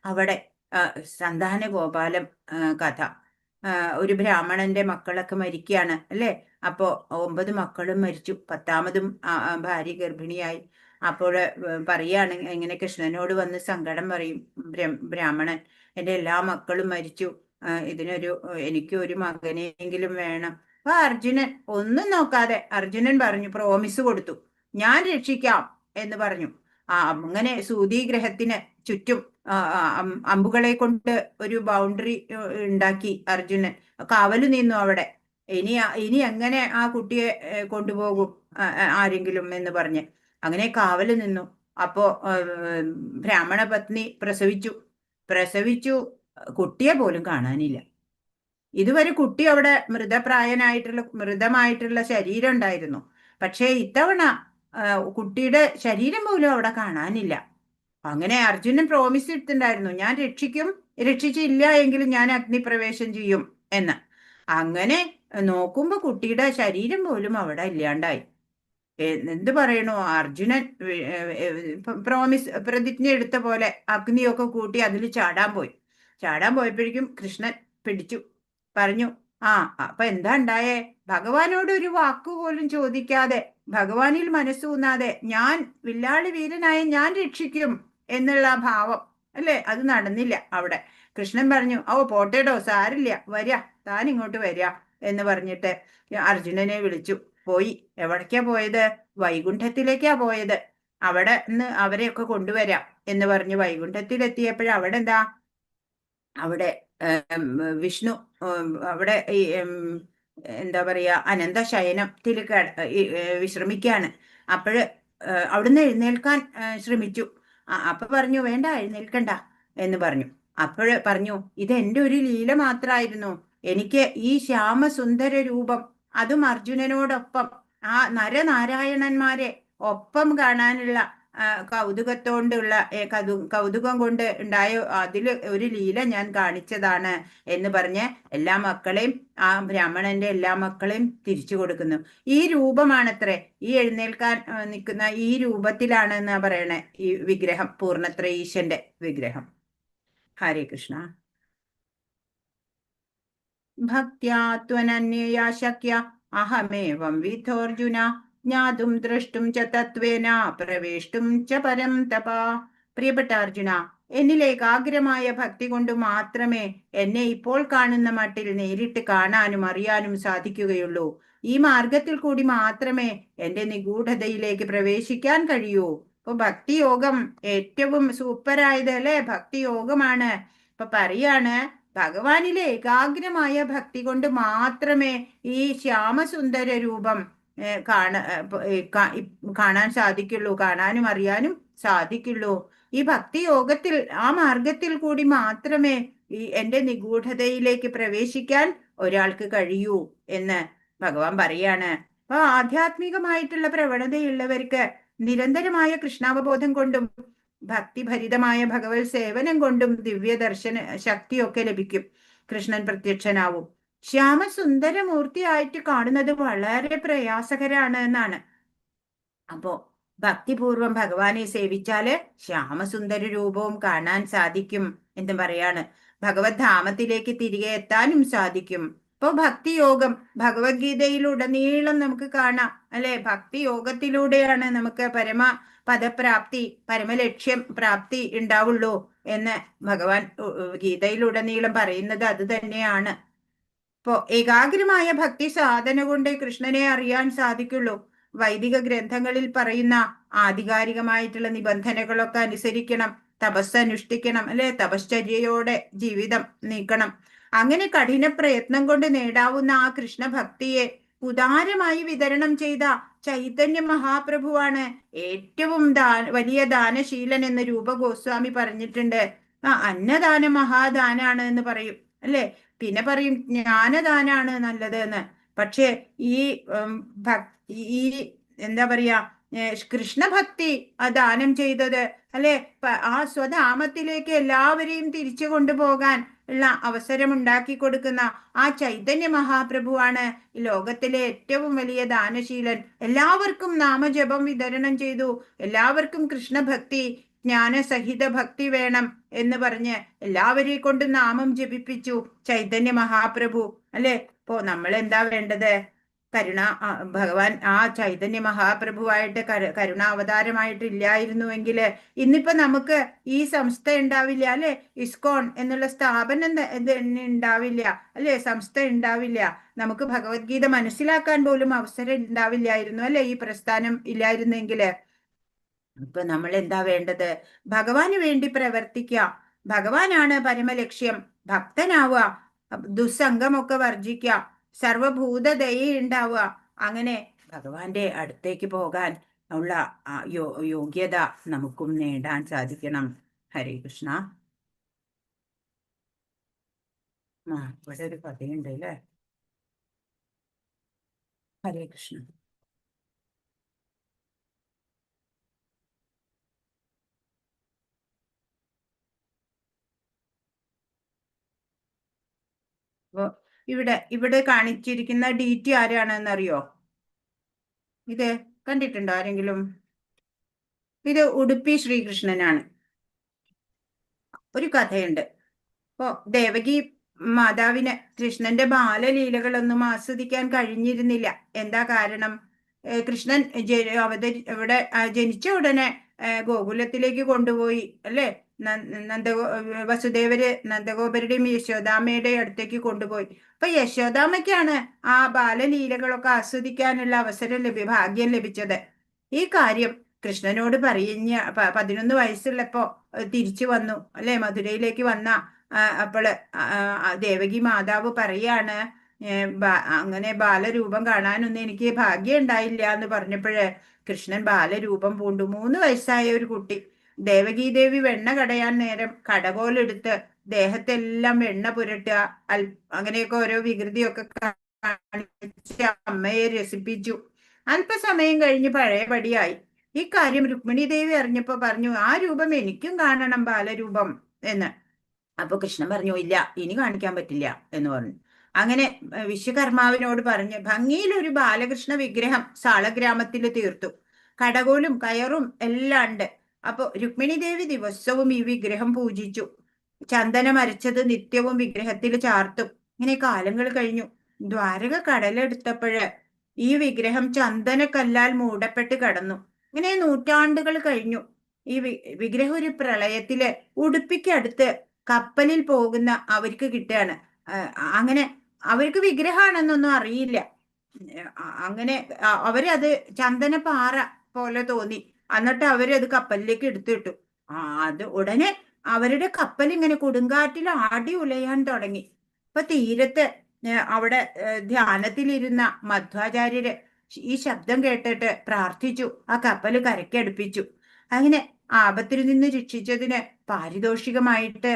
അവിടെ സന്താന ഗോപാലം കഥ. ഒരു ബ്രാഹ്മണന്റെ മക്കളൊക്കെ മരിക്കുകയാണ് അല്ലെ? അപ്പോ 9 മക്കളും മരിച്ചു, 10ാമതും ഭാര്യ ഗർഭിണിയായി. അപ്പോൾ പറയാണ്, ഇങ്ങനെ കൃഷ്ണനോട് വന്ന് സങ്കടം പറയും ബ്രാഹ്മണൻ, എൻ്റെ എല്ലാ മക്കളും മരിച്ചു, എനിക്ക് ഒരു മകനെങ്കിലും വേണം. അപ്പൊ അർജുനൻ ഒന്നും നോക്കാതെ അർജുനൻ പറഞ്ഞു, പ്രോമിസ് കൊടുത്തു, ഞാൻ രക്ഷിക്കാം എന്ന് പറഞ്ഞു. അങ്ങനെ സൂതിഗ്രഹത്തിന് ചുറ്റും അമ്പുകളെ കൊണ്ട് ഒരു ബൗണ്ടറി ഉണ്ടാക്കി അർജുനൻ. കാവലു നിന്നു അവിടെ. ഇനി എങ്ങനെ ആ കുട്ടിയെ കൊണ്ടുപോകും ആരെങ്കിലും എന്ന് പറഞ്ഞ് അങ്ങനെ കാവല് നിന്നു. അപ്പോ ബ്രാഹ്മണ പത്നി പ്രസവിച്ചു. കുട്ടിയെ പോലും കാണാനില്ല. ഇതുവരെ കുട്ടി അവിടെ മൃതമായിട്ടുള്ള ശരീരം ഉണ്ടായിരുന്നു. പക്ഷേ ഇത്തവണ കുട്ടിയുടെ ശരീരം പോലും അവിടെ കാണാനില്ല. അങ്ങനെ അർജുനൻ പ്രോമിസ് എടുത്തിട്ടുണ്ടായിരുന്നു, ഞാൻ രക്ഷിച്ചില്ല എങ്കിലും ഞാൻ അഗ്നിപ്രവേശം ചെയ്യും എന്ന്. അങ്ങനെ നോക്കുമ്പോ കുട്ടിയുടെ ശരീരം പോലും അവിടെ ഇല്ലാണ്ടായി. എന്ത് പറയണു, അർജുനൻ പ്രതിജ്ഞ എടുത്ത പോലെ അഗ്നിയൊക്കെ കൂട്ടി അതിൽ ചാടാൻ പോയപ്പോഴേക്കും കൃഷ്ണൻ പിടിച്ചു, പറഞ്ഞു, അപ്പൊ എന്താ ഉണ്ടായേ? ഭഗവാനോട് ഒരു വാക്കുപോലും ചോദിക്കാതെ, ഭഗവാനിൽ മനസ്സൂന്നാതെ, ഞാൻ വില്ലാളി വീരനായ ഞാൻ രക്ഷിക്കും എന്നുള്ള ഭാവം അല്ലേ, അത് നടന്നില്ല അവിടെ. കൃഷ്ണൻ പറഞ്ഞു, പോട്ടേടോ, സാരില്ല, വരിക, താൻ ഇങ്ങോട്ട് വരിക എന്ന് പറഞ്ഞിട്ട് അർജുനനെ വിളിച്ചു. പോയി. എവിടേക്കാ പോയത്? വൈകുണ്ഠത്തിലേക്കാ പോയത്. അവിടെ നിന്ന് അവരെയൊക്കെ കൊണ്ടുവരാം എന്ന് പറഞ്ഞ് വൈകുണ്ഠത്തിലെത്തിയപ്പോഴ അവിടെ വിഷ്ണു അവിടെ എന്താ പറയാ, അനന്തശയനത്തിൽ വിശ്രമിക്കാണ്. അപ്പോഴ് അവിടുന്ന് എഴുന്നേൽക്കാൻ ശ്രമിച്ചു. അപ്പൊ പറഞ്ഞു, വേണ്ട, എഴുന്നേൽക്കണ്ട എന്ന് പറഞ്ഞു. അപ്പോഴ് പറഞ്ഞു, ഇത് എൻ്റെ ഒരു ലീല മാത്രമായിരുന്നു. എനിക്ക് ഈ ശ്യാമസുന്ദര രൂപം, അതും അർജുനനോടൊപ്പം ആ നരനാരായണന്മാരെ ഒപ്പം കാണാനുള്ള കൗതുകം കൊണ്ട് ഉണ്ടായ അതിൽ ഒരു ലീല ഞാൻ കാണിച്ചതാണ് എന്ന് പറഞ്ഞ് എല്ലാ മക്കളെയും, ആ ബ്രാഹ്മണന്റെ എല്ലാ മക്കളെയും തിരിച്ചു കൊടുക്കുന്നു. ഈ രൂപമാണത്രേ, ഈ എഴുന്നേൽക്കാൻ നിൽക്കുന്ന ഈ രൂപത്തിലാണ് എന്നാ പറയണേ ഈ വിഗ്രഹം, പൂർണ്ണത്ര ഈശന്റെ വിഗ്രഹം. ഹരേ കൃഷ്ണ. ഭക്ത്യാ ത്വനന്യയാ ശക്യ അഹമേവം വിധോർജുന ജ്ഞാതും ദ്രഷ്ടും ച തത്വേന പ്രവേഷ്ടും ച പരം തപ. പ്രിയപ്പെട്ട അർജുന, എന്നിൽ ഏകാഗ്രമായ ഭക്തി കൊണ്ട് മാത്രമേ എന്നെ ഇപ്പോൾ കാണുന്ന മട്ടിൽ നേരിട്ട് കാണാനും അറിയാനും സാധിക്കുകയുള്ളൂ. ഈ മാർഗത്തിൽ കൂടി മാത്രമേ എന്റെ നിഗൂഢതയിലേക്ക് പ്രവേശിക്കാൻ കഴിയൂ. ഇപ്പൊ ഭക്തിയോഗം ഏറ്റവും സൂപ്പറായത് അല്ലെ, ഭക്തിയോഗമാണ്. ഇപ്പൊ പറയാണ്, ഭഗവാനിലെ ഏകാഗ്രമായ ഭക്തി കൊണ്ട് മാത്രമേ ഈ ശ്യാമസുന്ദര രൂപം കാണാൻ സാധിക്കുള്ളൂ, കാണാനും അറിയാനും സാധിക്കുള്ളൂ. ഈ ഭക്തി യോഗത്തിൽ, ആ മാർഗത്തിൽ കൂടി മാത്രമേ ഈ എന്റെ നിഗൂഢതയിലേക്ക് പ്രവേശിക്കാൻ ഒരാൾക്ക് കഴിയൂ എന്ന് ഭഗവാൻ പറയാണ്. അപ്പൊ ആധ്യാത്മികമായിട്ടുള്ള പ്രവണതയുള്ളവർക്ക് നിരന്തരമായ കൃഷ്ണാവബോധം കൊണ്ടും ഭക്തിഭരിതമായ ഭഗവത് സേവനം കൊണ്ടും ദിവ്യ ദർശന ശക്തിയൊക്കെ ലഭിക്കും. കൃഷ്ണൻ പ്രത്യക്ഷനാവും. ശ്യാമസുന്ദരമൂർത്തിയായിട്ട് കാണുന്നത് വളരെ പ്രയാസകരാണ് എന്നാണ്. അപ്പോ ഭക്തിപൂർവം ഭഗവാനെ സേവിച്ചാല് ശ്യാമസുന്ദര രൂപവും കാണാൻ സാധിക്കും എന്ന് പറയാണ്. ഭഗവത് ധാമത്തിലേക്ക് തിരികെ എത്താനും സാധിക്കും. ഇപ്പൊ ഭക്തിയോഗം ഭഗവത്ഗീതയിലുടനീളം നമുക്ക് കാണാം അല്ലെ. ഭക്തിയോഗത്തിലൂടെയാണ് നമുക്ക് പദപ്രാപ്തി, പരമലക്ഷ്യം പ്രാപ്തി ഉണ്ടാവുള്ളൂ എന്ന് ഭഗവാൻ ഗീതയിലുടനീളം പറയുന്നത് അത് തന്നെയാണ്. ഇപ്പോ ഏകാഗ്രമായ ഭക്തി സാധന കൊണ്ട് കൃഷ്ണനെ അറിയാൻ സാധിക്കുള്ളൂ. വൈദിക ഗ്രന്ഥങ്ങളിൽ പറയുന്ന ആധികാരികമായിട്ടുള്ള നിബന്ധനകളൊക്കെ അനുസരിക്കണം, തപസ് അനുഷ്ഠിക്കണം അല്ലെ, തപശ്ചര്യയോടെ ജീവിതം നീക്കണം. അങ്ങനെ കഠിന പ്രയത്നം കൊണ്ട് നേടാവുന്ന ആ കൃഷ്ണഭക്തിയെ ഉദാരമായി വിതരണം ചെയ്ത ചൈതന്യ മഹാപ്രഭുവാണ് ഏറ്റവും വലിയ ദാനശീലൻ എന്ന് രൂപ ഗോസ്വാമി പറഞ്ഞിട്ടുണ്ട്. അന്നദാന മഹാദാനാണ് എന്ന് പറയും അല്ലെ. പിന്നെ പറയും ജ്ഞാനദാനാണ് നല്ലത് എന്ന്. പക്ഷെ ഈ എന്താ പറയാ, കൃഷ്ണഭക്തി ആ ദാനം ചെയ്തത് അല്ലെ, ആ സ്വധാമത്തിലേക്ക് എല്ലാവരെയും തിരിച്ചു കൊണ്ടുപോകാൻ ഉള്ള അവസരം ഉണ്ടാക്കി കൊടുക്കുന്ന ആ ചൈതന്യ മഹാപ്രഭുവാണ് ലോകത്തിലെ ഏറ്റവും വലിയ ദാനശീലൻ. എല്ലാവർക്കും നാമജപം വിതരണം ചെയ്തു. എല്ലാവർക്കും കൃഷ്ണഭക്തി, ജ്ഞാനസഹിത ഭക്തി വേണം എന്ന് പറഞ്ഞ് എല്ലാവരെ കൊണ്ട് നാമം ജപിപ്പിച്ചു ചൈതന്യ മഹാപ്രഭു അല്ലെ. ഇപ്പോ നമ്മൾ എന്താ വേണ്ടത്? ഭഗവാൻ ആ ചൈതന്യ മഹാപ്രഭുവായിട്ട് കരുണാവതാരമായിട്ട് ഇല്ലായിരുന്നുവെങ്കിൽ ഇന്നിപ്പോ നമുക്ക് ഈ സംസ്ഥ ഉണ്ടാവില്ല അല്ലെ, ഇസ്കോൺ എന്നുള്ള സ്ഥാപനം ഉണ്ടാവില്ല അല്ലെ, സംസ്ഥ ഉണ്ടാവില്ല. നമുക്ക് ഭഗവത്ഗീത മനസ്സിലാക്കാൻ പോലും അവസരം ഉണ്ടാവില്ലായിരുന്നു അല്ലെ, ഈ പ്രസ്ഥാനം ഇല്ലായിരുന്നെങ്കില്. ഇപ്പൊ നമ്മൾ എന്താ വേണ്ടത്? ഭഗവാന് വേണ്ടി പ്രവർത്തിക്കുക. ഭഗവാനാണ് പരമലക്ഷ്യം. ഭക്തനാവുക, ദുസ്സംഗമൊക്കെ വർജിക്കുക, സർവഭൂതദയ ഉണ്ടാവുക. അങ്ങനെ ഭഗവാന്റെ അടുത്തേക്ക് പോകാൻ ഉള്ള യോഗ്യത നമുക്കും നേടാൻ സാധിക്കണം. ഹരേ കൃഷ്ണ. ഇവിടെ ഒരു കഥയുണ്ട് അല്ലേ. ഹരേ കൃഷ്ണ. അപ്പൊ ഇവിടെ കാണിച്ചിരിക്കുന്ന DT ആരാണെന്നറിയോ? ഇത് കണ്ടിട്ടുണ്ടോ ആരെങ്കിലും? ഇത് ഉടുപ്പി ശ്രീകൃഷ്ണനാണ്. ഒരു കഥയുണ്ട്. അപ്പോ ദേവകി മാതാവിന് കൃഷ്ണന്റെ ബാലലീലകളൊന്നും ആസ്വദിക്കാൻ കഴിഞ്ഞിരുന്നില്ല. എന്താ കാരണം? കൃഷ്ണൻ ഇവിടെ ജനിച്ച ഉടനെ ഗോകുലത്തിലേക്ക് കൊണ്ടുപോയി അല്ലേ? വസുദേവര് നന്ദഗോപരുടെയും യശോദാമ്മയുടെയും അടുത്തേക്ക് കൊണ്ടുപോയി. അപ്പൊ യശോദാമ്മയ്ക്കാണ് ആ ബാലലീലകളൊക്കെ ആസ്വദിക്കാനുള്ള ഭാഗ്യം ലഭിച്ചത്. ഈ കാര്യം കൃഷ്ണനോട് 11 വയസ്സുള്ളപ്പോ തിരിച്ചു വന്നു അല്ലെ? മധുരയിലേക്ക് വന്ന അപ്പോള് ദേവകി മാതാവ് പറയാണ്, അങ്ങനെ ബാലരൂപം കാണാനൊന്നും എനിക്ക് ഭാഗ്യം ഉണ്ടായില്ല എന്ന് പറഞ്ഞപ്പോഴ് കൃഷ്ണൻ ബാലരൂപം പൂണ്ടു. 3 വയസ്സായ ഒരു കുട്ടി. ദേവകീദേവി വെണ്ണ കടയാൻ നേരം കടകോലെടുത്ത് ദേഹത്തെല്ലാം വെണ്ണ പുരട്ടുക, അങ്ങനെയൊക്കെ ഓരോ വികൃതിയൊക്കെ കാണിച്ച് അമ്മയെ രസിപ്പിച്ചു. അല്പസമയം കഴിഞ്ഞ് പഴയപടിയായി. ഈ കാര്യം രുക്മിണി ദേവി അറിഞ്ഞപ്പോ പറഞ്ഞു, ആ രൂപം എനിക്കും കാണണം, ബാലരൂപം എന്ന്. അപ്പൊ കൃഷ്ണൻ പറഞ്ഞു, ഇല്ല, ഇനി കാണിക്കാൻ പറ്റില്ല എന്ന് പറഞ്ഞു. അങ്ങനെ വിശ്വകർമാവിനോട് പറഞ്ഞ് ഭംഗിയിലൊരു ബാലകൃഷ്ണ വിഗ്രഹം സാളഗ്രാമത്തിൽ തീർത്തു. കടകോലും കയറും എല്ലാം ഉണ്ട്. അപ്പൊ രുക്മിണി ദേവി ദിവസവും ഈ വിഗ്രഹം പൂജിച്ചു. ചന്ദനം അരച്ചത് നിത്യവും വിഗ്രഹത്തിൽ ചാർത്തും. ഇങ്ങനെ കാലങ്ങൾ കഴിഞ്ഞു. ദ്വാരക കടലെടുത്തപ്പോഴ് ഈ വിഗ്രഹം ചന്ദനക്കല്ലാൽ മൂടപ്പെട്ട് കടന്നു. ഇങ്ങനെ നൂറ്റാണ്ടുകൾ കഴിഞ്ഞു. ഈ വിഗ്രഹം ഒരു പ്രളയത്തില് ഉടുപ്പിക്കടുത്ത് കപ്പലിൽ പോകുന്ന അവർക്ക് കിട്ടുകയാണ്. അങ്ങനെ അവർക്ക് വിഗ്രഹമാണെന്നൊന്നും അറിയില്ല. അങ്ങനെ അവരത് ചന്ദനപ്പാറ പോലെ തോന്നി. എന്നിട്ട് അവരത് കപ്പലിലേക്ക് എടുത്തിട്ടു. അത് ഉടനെ അവരുടെ കപ്പൽ ഇങ്ങനെ കൊടുങ്കാറ്റിൽ ആടി ഉലയാൻ തുടങ്ങി. അപ്പൊ തീരത്ത് അവിടെ ധ്യാനത്തിലിരുന്ന മധ്വാചാര്യര് ഈ ശബ്ദം കേട്ടിട്ട് പ്രാർത്ഥിച്ചു. ആ കപ്പൽ കരയ്ക്കടുപ്പിച്ചു. അങ്ങനെ ആപത്തിൽ നിന്ന് രക്ഷിച്ചതിന് പാരിതോഷികമായിട്ട്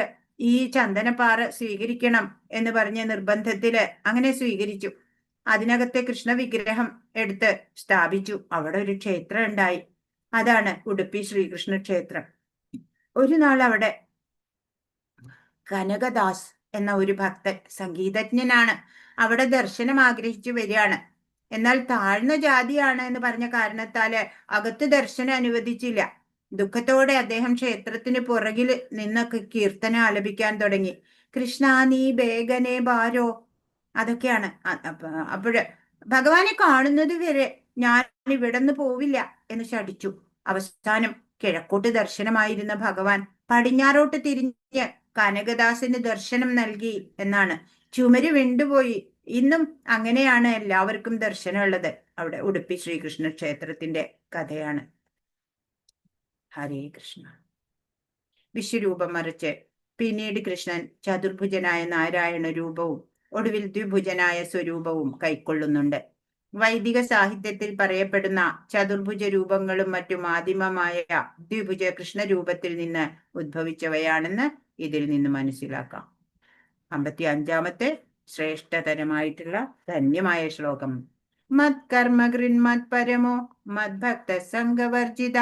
ഈ ചന്ദനപ്പാറ സ്വീകരിക്കണം എന്ന് പറഞ്ഞ നിർബന്ധത്തില് അങ്ങനെ സ്വീകരിച്ചു. അതിനകത്തെ കൃഷ്ണ വിഗ്രഹം എടുത്ത് സ്ഥാപിച്ചു. അവിടെ ഒരു ക്ഷേത്രം ഉണ്ടായി. അതാണ് ഉടുപ്പി ശ്രീകൃഷ്ണ ക്ഷേത്രം. ഒരു നാൾ അവിടെ കനകദാസ് എന്ന ഒരു ഭക്തൻ, സംഗീതജ്ഞനാണ്, അവിടെ ദർശനം ആഗ്രഹിച്ചു വരികയാണ്. എന്നാൽ താഴ്ന്ന ജാതിയാണ് എന്ന് പറഞ്ഞ കാരണത്താല് അകത്ത് ദർശനം അനുവദിച്ചില്ല. ദുഃഖത്തോടെ അദ്ദേഹം ക്ഷേത്രത്തിന് പുറകിൽ നിന്നൊക്കെ കീർത്തനം ആലപിക്കാൻ തുടങ്ങി. കൃഷ്ണ നീ ബേഗനെ ബാരോ, അതൊക്കെയാണ്. അപ്പോഴ് ഭഗവാനെ കാണുന്നത് വരെ ഞാൻ ഇവിടെ നിന്ന് പോവില്ല എന്ന് ശഠിച്ചു. അവസാനം കിഴക്കോട്ട് ദർശനമായിരുന്ന ഭഗവാൻ പടിഞ്ഞാറോട്ട് തിരിഞ്ഞ് കനകദാസിന് ദർശനം നൽകി എന്നാണ്. ചുമര് വിണ്ടുപോയി. ഇന്നും അങ്ങനെയാണ് എല്ലാവർക്കും ദർശനമുള്ളത്. അവിടെ ഉടുപ്പി ശ്രീകൃഷ്ണ ക്ഷേത്രത്തിന്റെ കഥയാണ്. ഹരേ കൃഷ്ണ. വിശ്വരൂപം മറിച്ച് പിന്നീട് കൃഷ്ണൻ ചതുർഭുജനായ നാരായണ രൂപവും ഒടുവിൽ ദ്വിഭുജനായ സ്വരൂപവും കൈക്കൊള്ളുന്നുണ്ട്. വൈദിക സാഹിത്യത്തിൽ പറയപ്പെടുന്ന ചതുർഭുജ രൂപങ്ങളും മറ്റും ആദിമമായ ദ്വിഭുജ കൃഷ്ണരൂപത്തിൽ നിന്ന് ഉദ്ഭവിച്ചവയാണെന്ന് ഇതിൽ നിന്ന് മനസ്സിലാക്കാം. 55-ാമത്തെ ശ്രേഷ്ഠതരമായിട്ടുള്ള ധന്യമായ ശ്ലോകം. മത്കർമ്മകൃന്മത് പരമോ മദ്ഭക്ത സംഘവർജിത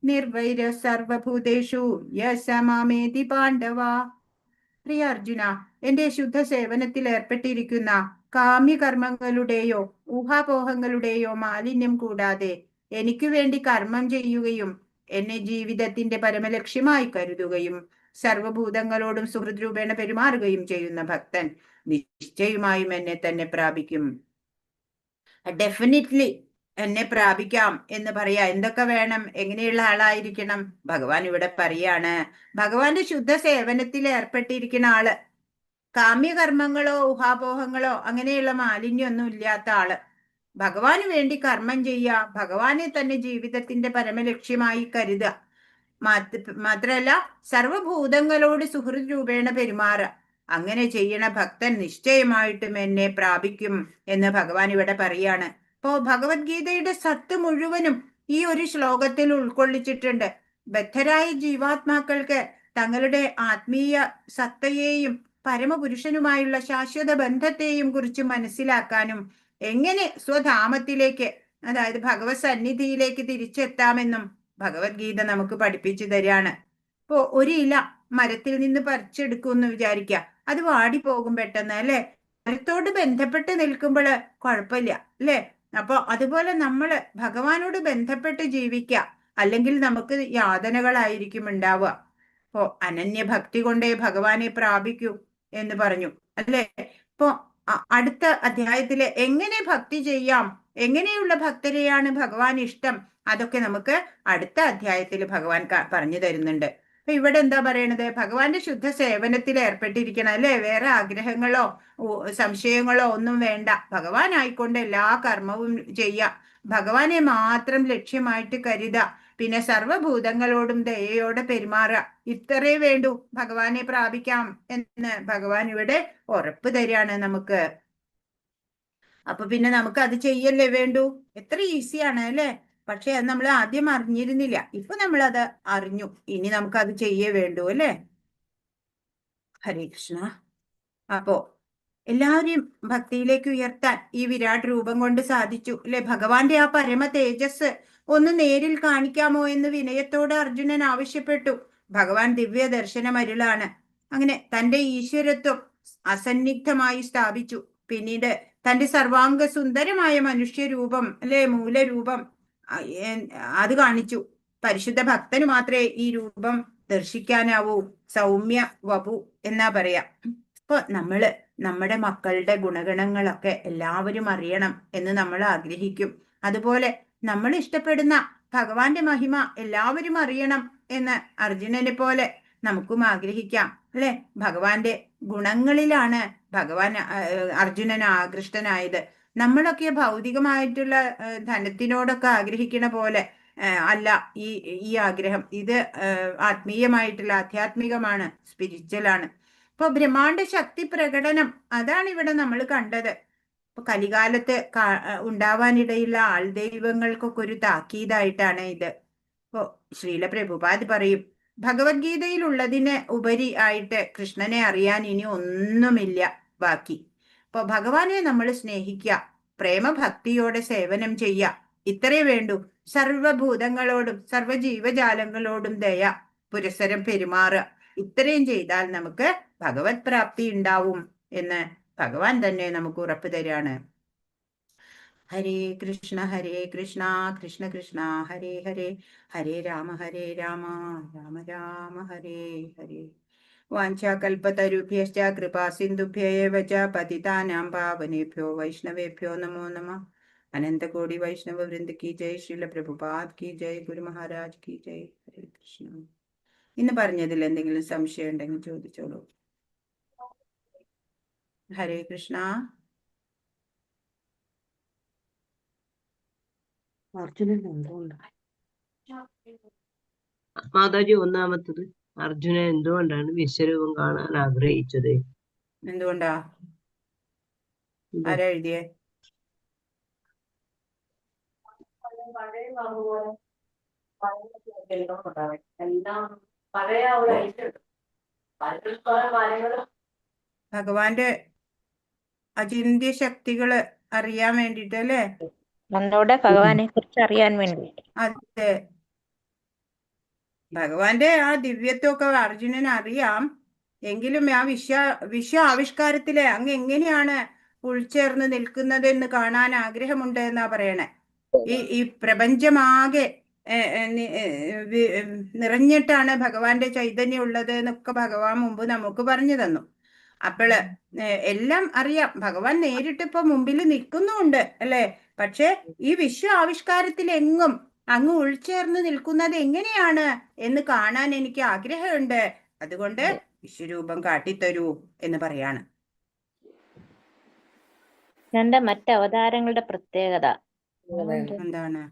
നിർവൈര സർവഭൂതേഷു യസമാമേതി പാണ്ഡവ. പ്രിയ അർജുന, എന്റെ ശുദ്ധ സേവനത്തിൽ ഏർപ്പെട്ടിരിക്കുന്ന കാമ്യകർമ്മങ്ങളുടെയോ ഊഹാപോഹങ്ങളുടെയോ മാലിന്യം കൂടാതെ എനിക്ക് വേണ്ടി കർമ്മം ചെയ്യുകയും എന്നെ ജീവിതത്തിന്റെ പരമലക്ഷ്യമായി കരുതുകയും സർവഭൂതങ്ങളോടും സുഹൃദ്രൂപേണ പെരുമാറുകയും ചെയ്യുന്ന ഭക്തൻ നിശ്ചയമായും എന്നെ തന്നെ പ്രാപിക്കും. ഡെഫിനറ്റ്ലി എന്നെ പ്രാപിക്കാം എന്ന് പറയാ. എന്തൊക്കെ വേണം? എങ്ങനെയുള്ള ആളായിരിക്കണം? ഭഗവാൻ ഇവിടെ പറയാണ്, ഭഗവാന്റെ ശുദ്ധ സേവനത്തിൽ ഏർപ്പെട്ടിരിക്കുന്ന ആള്, കാമ്യകർമ്മങ്ങളോ ഊഹാപോഹങ്ങളോ അങ്ങനെയുള്ള മാലിന്യമൊന്നും ഇല്ലാത്ത ആള്, ഭഗവാന് വേണ്ടി കർമ്മം ചെയ്യുക, ഭഗവാനെ തന്നെ ജീവിതത്തിന്റെ പരമലക്ഷ്യമായി കരുതുക, മാത്രല്ല സർവഭൂതങ്ങളോട് സുഹൃത് രൂപേണ പെരുമാറുക. അങ്ങനെ ചെയ്യണ ഭക്തൻ നിശ്ചയമായിട്ടും എന്നെ പ്രാപിക്കും എന്ന് ഭഗവാൻ ഇവിടെ പറയാണ്. അപ്പോ ഭഗവത്ഗീതയുടെ സത്ത് മുഴുവനും ഈ ഒരു ശ്ലോകത്തിൽ ഉൾക്കൊള്ളിച്ചിട്ടുണ്ട്. ബദ്ധരായ ജീവാത്മാക്കൾക്ക് തങ്ങളുടെ ആത്മീയ സത്തയെയും പരമപുരുഷനുമായുള്ള ശാശ്വത ബന്ധത്തെയും കുറിച്ച് മനസ്സിലാക്കാനും എങ്ങനെ സ്വധാമത്തിലേക്ക്, അതായത് ഭഗവത് സന്നിധിയിലേക്ക് തിരിച്ചെത്താമെന്നും ഭഗവത്ഗീത നമുക്ക് പഠിപ്പിച്ചു തരാണ്. ഇപ്പോ ഒരു ഇല മരത്തിൽ നിന്ന് പറിച്ചെടുക്കുമെന്ന് വിചാരിക്കുക, അത് വാടിപ്പോകും പെട്ടെന്ന് അല്ലെ? കാര്യത്തോട് ബന്ധപ്പെട്ട് നിൽക്കുമ്പോൾ കുഴപ്പമില്ല അല്ലേ? അപ്പൊ അതുപോലെ നമ്മള് ഭഗവാനോട് ബന്ധപ്പെട്ട് ജീവിക്കുക, അല്ലെങ്കിൽ നമുക്ക് യാതനകളായിരിക്കും ഉണ്ടാവുക. അപ്പോ അനന്യഭക്തി കൊണ്ടേ ഭഗവാനെ പ്രാപിക്കൂ എന്ന് പറഞ്ഞു അല്ലേ? ഇപ്പോ അടുത്ത അധ്യായത്തില് എങ്ങനെ ഭക്തി ചെയ്യാം, എങ്ങനെയുള്ള ഭക്തരെയാണ് ഭഗവാൻ ഇഷ്ടം, അതൊക്കെ നമുക്ക് അടുത്ത അധ്യായത്തിൽ ഭഗവാൻ പറഞ്ഞു തരുന്നുണ്ട്. അപ്പൊ ഇവിടെ എന്താ പറയണത്? ഭഗവാന്റെ ശുദ്ധ സേവനത്തിൽ ഏർപ്പെട്ടിരിക്കണം അല്ലേ? വേറെ ആഗ്രഹങ്ങളോ സംശയങ്ങളോ ഒന്നും വേണ്ട. ഭഗവാൻ ആയിക്കൊണ്ട് എല്ലാ കർമ്മവും ചെയ്യാം, ഭഗവാനെ മാത്രം ലക്ഷ്യമായിട്ട് കരുതുക, പിന്നെ സർവഭൂതങ്ങളോടും ദയയോടെ പെരുമാറുക. ഇത്രേ വേണ്ടൂ ഭഗവാനെ പ്രാപിക്കാം എന്ന് ഭഗവാൻ ഇവിടെ ഉറപ്പ് തരികയാണ് നമുക്ക്. അപ്പൊ പിന്നെ നമുക്ക് അത് ചെയ്യല്ലേ വേണ്ടൂ. എത്ര ഈസിയാണ് അല്ലേ? പക്ഷെ അത് നമ്മൾ ആദ്യം അറിഞ്ഞിരുന്നില്ല, ഇപ്പൊ നമ്മൾ അത് അറിഞ്ഞു. ഇനി നമുക്ക് അത് ചെയ്യേ വേണ്ടൂ അല്ലേ? ഹരേ കൃഷ്ണ. അപ്പോ എല്ലാവരെയും ഭക്തിയിലേക്ക് ഉയർത്താൻ ഈ വിരാട് രൂപം കൊണ്ട് സാധിച്ചു അല്ലെ? ഭഗവാന്റെ ആ പരമ തേജസ് ഒന്ന് നേരിൽ കാണിക്കാമോ എന്ന് വിനയത്തോട് അർജുനൻ ആവശ്യപ്പെട്ടു. ഭഗവാൻ ദിവ്യ ദർശനമരുളാണ്. അങ്ങനെ തന്റെ ഈശ്വരത്വം അസന്നിഗ്ധമായി സ്ഥാപിച്ചു. പിന്നീട് തന്റെ സർവാംഗ സുന്ദരമായ മനുഷ്യരൂപം അല്ലെ, മൂലരൂപം അത് കാണിച്ചു. പരിശുദ്ധ ഭക്തന് മാത്രമേ ഈ രൂപം ദർശിക്കാനാവൂ. സൗമ്യ വപു എന്നാ പറയാ. ഇപ്പൊ നമ്മുടെ മക്കളുടെ ഗുണഗണങ്ങളൊക്കെ എല്ലാവരും അറിയണം എന്ന് നമ്മൾ ആഗ്രഹിക്കും. അതുപോലെ നമ്മൾ ഇഷ്ടപ്പെടുന്ന ഭഗവാന്റെ മഹിമ എല്ലാവരും അറിയണം എന്ന് അർജുനനെ പോലെ നമുക്കും ആഗ്രഹിക്കാം അല്ലെ? ഭഗവാന്റെ ഗുണങ്ങളിലാണ് അർജുനൻ ആകൃഷ്ടനായത്. നമ്മളൊക്കെ ഭൗതികമായിട്ടുള്ള ധനത്തിനോടൊക്കെ ആഗ്രഹിക്കണ പോലെ അല്ല ഈ ആഗ്രഹം. ഇത് ആത്മീയമായിട്ടുള്ള ആധ്യാത്മികമാണ്, സ്പിരിച്വലാണ്. ഇപ്പൊ ബ്രഹ്മാണ്ഡ ശക്തി പ്രകടനം അതാണ് ഇവിടെ നമ്മൾ കണ്ടത്. ഇപ്പൊ കലികാലത്ത് ഉണ്ടാവാനിടയുള്ള ആൾദൈവങ്ങൾക്കൊക്കെ ഒരു താക്കീതായിട്ടാണ് ഇത്. ഇപ്പോ ശ്രീല പ്രഭുപാദ് പറയും, ഭഗവത്ഗീതയിലുള്ളതിന് ഉപരി ആയിട്ട് കൃഷ്ണനെ അറിയാൻ ഇനി ഒന്നുമില്ല ബാക്കി. ഇപ്പൊ ഭഗവാനെ നമ്മൾ സ്നേഹിക്കുക, പ്രേമഭക്തിയോടെ സേവനം ചെയ്യുക, ഇത്രേ വേണ്ടൂ. സർവഭൂതങ്ങളോടും സർവജീവജാലങ്ങളോടും ദയ പുരസരം പെരുമാറുക. ഇത്രയും ചെയ്താൽ നമുക്ക് ഭഗവത് പ്രാപ്തി ഉണ്ടാവും എന്ന് ഭഗവാൻ തന്നെ നമുക്ക് ഉറപ്പ് തരാണ്. ഹരേ കൃഷ്ണ കൃഷ്ണ കൃഷ്ണ ഹരേ ഹരേ, ഹരേ രാമ രാമ രാമ ഹരേ ഹരേ. വാഞ്ചാകൽപതരുഭ്യശ്ച കൃപാ സിന്ധുഭ്യ ഏവ ച പതിതാനാം പാവനേഭ്യോ വൈഷ്ണവേഭ്യോ നമോ നമഃ. അനന്തകോടി വൈഷ്ണവ വൃന്ദ കി ജയ്, ശ്രീല പ്രഭുപാദ് കി ജയ്, ഗുരു മഹാരാജ് കി ജയ്. ഹരേ കൃഷ്ണ. ഇന്ന് പറഞ്ഞതിൽ എന്തെങ്കിലും സംശയം ഉണ്ടെങ്കിൽ ചോദിച്ചോളൂ. ഹരേ കൃഷ്ണ. മാതാജി, ഒന്നാമത്തത് അർജുനൻ എന്തുകൊണ്ടാണ് വിശ്വരൂപം കാണാൻ ആഗ്രഹിച്ചത്? എന്തുകൊണ്ടാ? ആരാ എഴുതിയേ? ഭഗവാന്റെ അചിന്ത്യ ശക്തികള് അറിയാൻ വേണ്ടിട്ട് അല്ലേ? ഒന്നുകൂടെ ഭഗവാനെ കുറിച്ച് അറിയാൻ വേണ്ടി. അതെ, ഭഗവാന്റെ ആ ദിവ്യത്വമൊക്കെ അർജുനൻ അറിയാം. എങ്കിലും ആ വിശ്വ ആവിഷ്കാരത്തില് അങ്ങ് എങ്ങനെയാണ് ഉൾച്ചേർന്ന് നിൽക്കുന്നത് എന്ന് കാണാൻ ആഗ്രഹമുണ്ട് എന്നാ പറയണേ. ഈ പ്രപഞ്ചമാകെ നിറഞ്ഞിട്ടാണ് ഭഗവാന്റെ ചൈതന്യം ഉള്ളത് എന്നൊക്കെ ഭഗവാൻ മുമ്പ് നമുക്ക് പറഞ്ഞു തന്നു. അപ്പോള് എല്ലാം അറിയാം, ഭഗവാൻ നേരിട്ടിപ്പോ മുമ്പിൽ നിൽക്കുന്നുണ്ട് അല്ലെ? പക്ഷെ ഈ വിശ്വ ആവിഷ്കാരത്തിൽ എങ്ങും അങ്ങ് ഉൾച്ചേർന്ന് നിൽക്കുന്നത് എങ്ങനെയാണ് എന്ന് കാണാൻ എനിക്ക് ആഗ്രഹമുണ്ട്. അതുകൊണ്ട് വിശ്വരൂപം കാട്ടിത്തരൂ എന്ന് പറയാണ്. എന്റെ മറ്റവതാരങ്ങളുടെ പ്രത്യേകത എന്താണ്?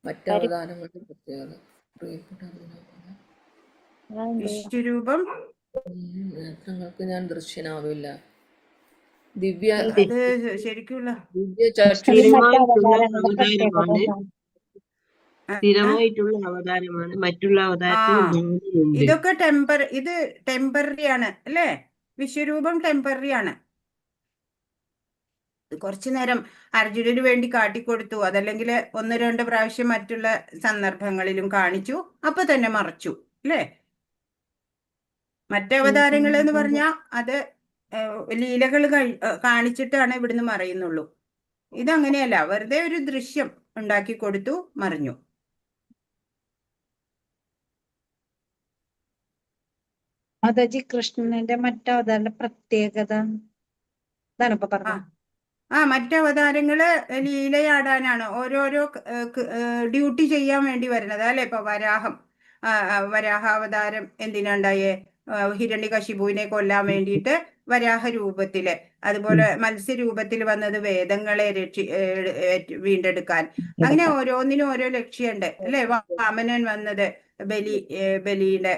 മറ്റവതാരങ്ങളുടെ പ്രത്യേകത വിശ്വരൂപം നേത്രങ്ങൾക്ക് ഞാൻ ദൃശ്യനാവില്ല. ദിവ്യ അത് ശരിക്കുള്ള സ്ഥിരമായിട്ടുള്ള അവതാരമാണ്. മറ്റുള്ള അവതാരത്തിൽ ഇതൊക്കെ ഇത് ടെമ്പററി ആണ് അല്ലേ? വിശ്വരൂപം ടെമ്പററി ആണ്. കുറച്ചു നേരം അർജുനന് വേണ്ടി കാട്ടിക്കൊടുത്തു, അതല്ലെങ്കിൽ 1-2 പ്രാവശ്യം മറ്റുള്ള സന്ദർഭങ്ങളിലും കാണിച്ചു, അപ്പൊ തന്നെ മറച്ചു അല്ലേ? മറ്റവതാരങ്ങൾ എന്ന് പറഞ്ഞാൽ അത് ലീലകൾ കാണിച്ചിട്ടാണ് ഇവിടുന്ന് മറയുന്നുള്ളൂ. ഇതങ്ങനെയല്ല, വെറുതെ ഒരു ദൃശ്യം ഉണ്ടാക്കി കൊടുത്തു, മറിഞ്ഞു. മാതാജി കൃഷ്ണന്റെ മറ്റവതാരുടെ പ്രത്യേകത ഇതാണ് ഇപ്പൊ പറഞ്ഞത്. മറ്റവതാരങ്ങള് ലീലയാടാനാണ്, ഓരോരോ ഡ്യൂട്ടി ചെയ്യാൻ വേണ്ടി വരുന്നത് അല്ലെ. ഇപ്പൊ വരാഹാവതാരം എന്തിനാണ്ടായേ? ഹിരണ്യകശിപുവിനെ കൊല്ലാൻ വേണ്ടിയിട്ട് വരാഹ രൂപത്തില്, അതുപോലെ മത്സ്യരൂപത്തിൽ വന്നത് വേദങ്ങളെ വീണ്ടെടുക്കാൻ. അങ്ങനെ ഓരോന്നിനും ഓരോ ലക്ഷ്യമുണ്ട് അല്ലെ. വാമനൻ വന്നത് ബലിയുടെ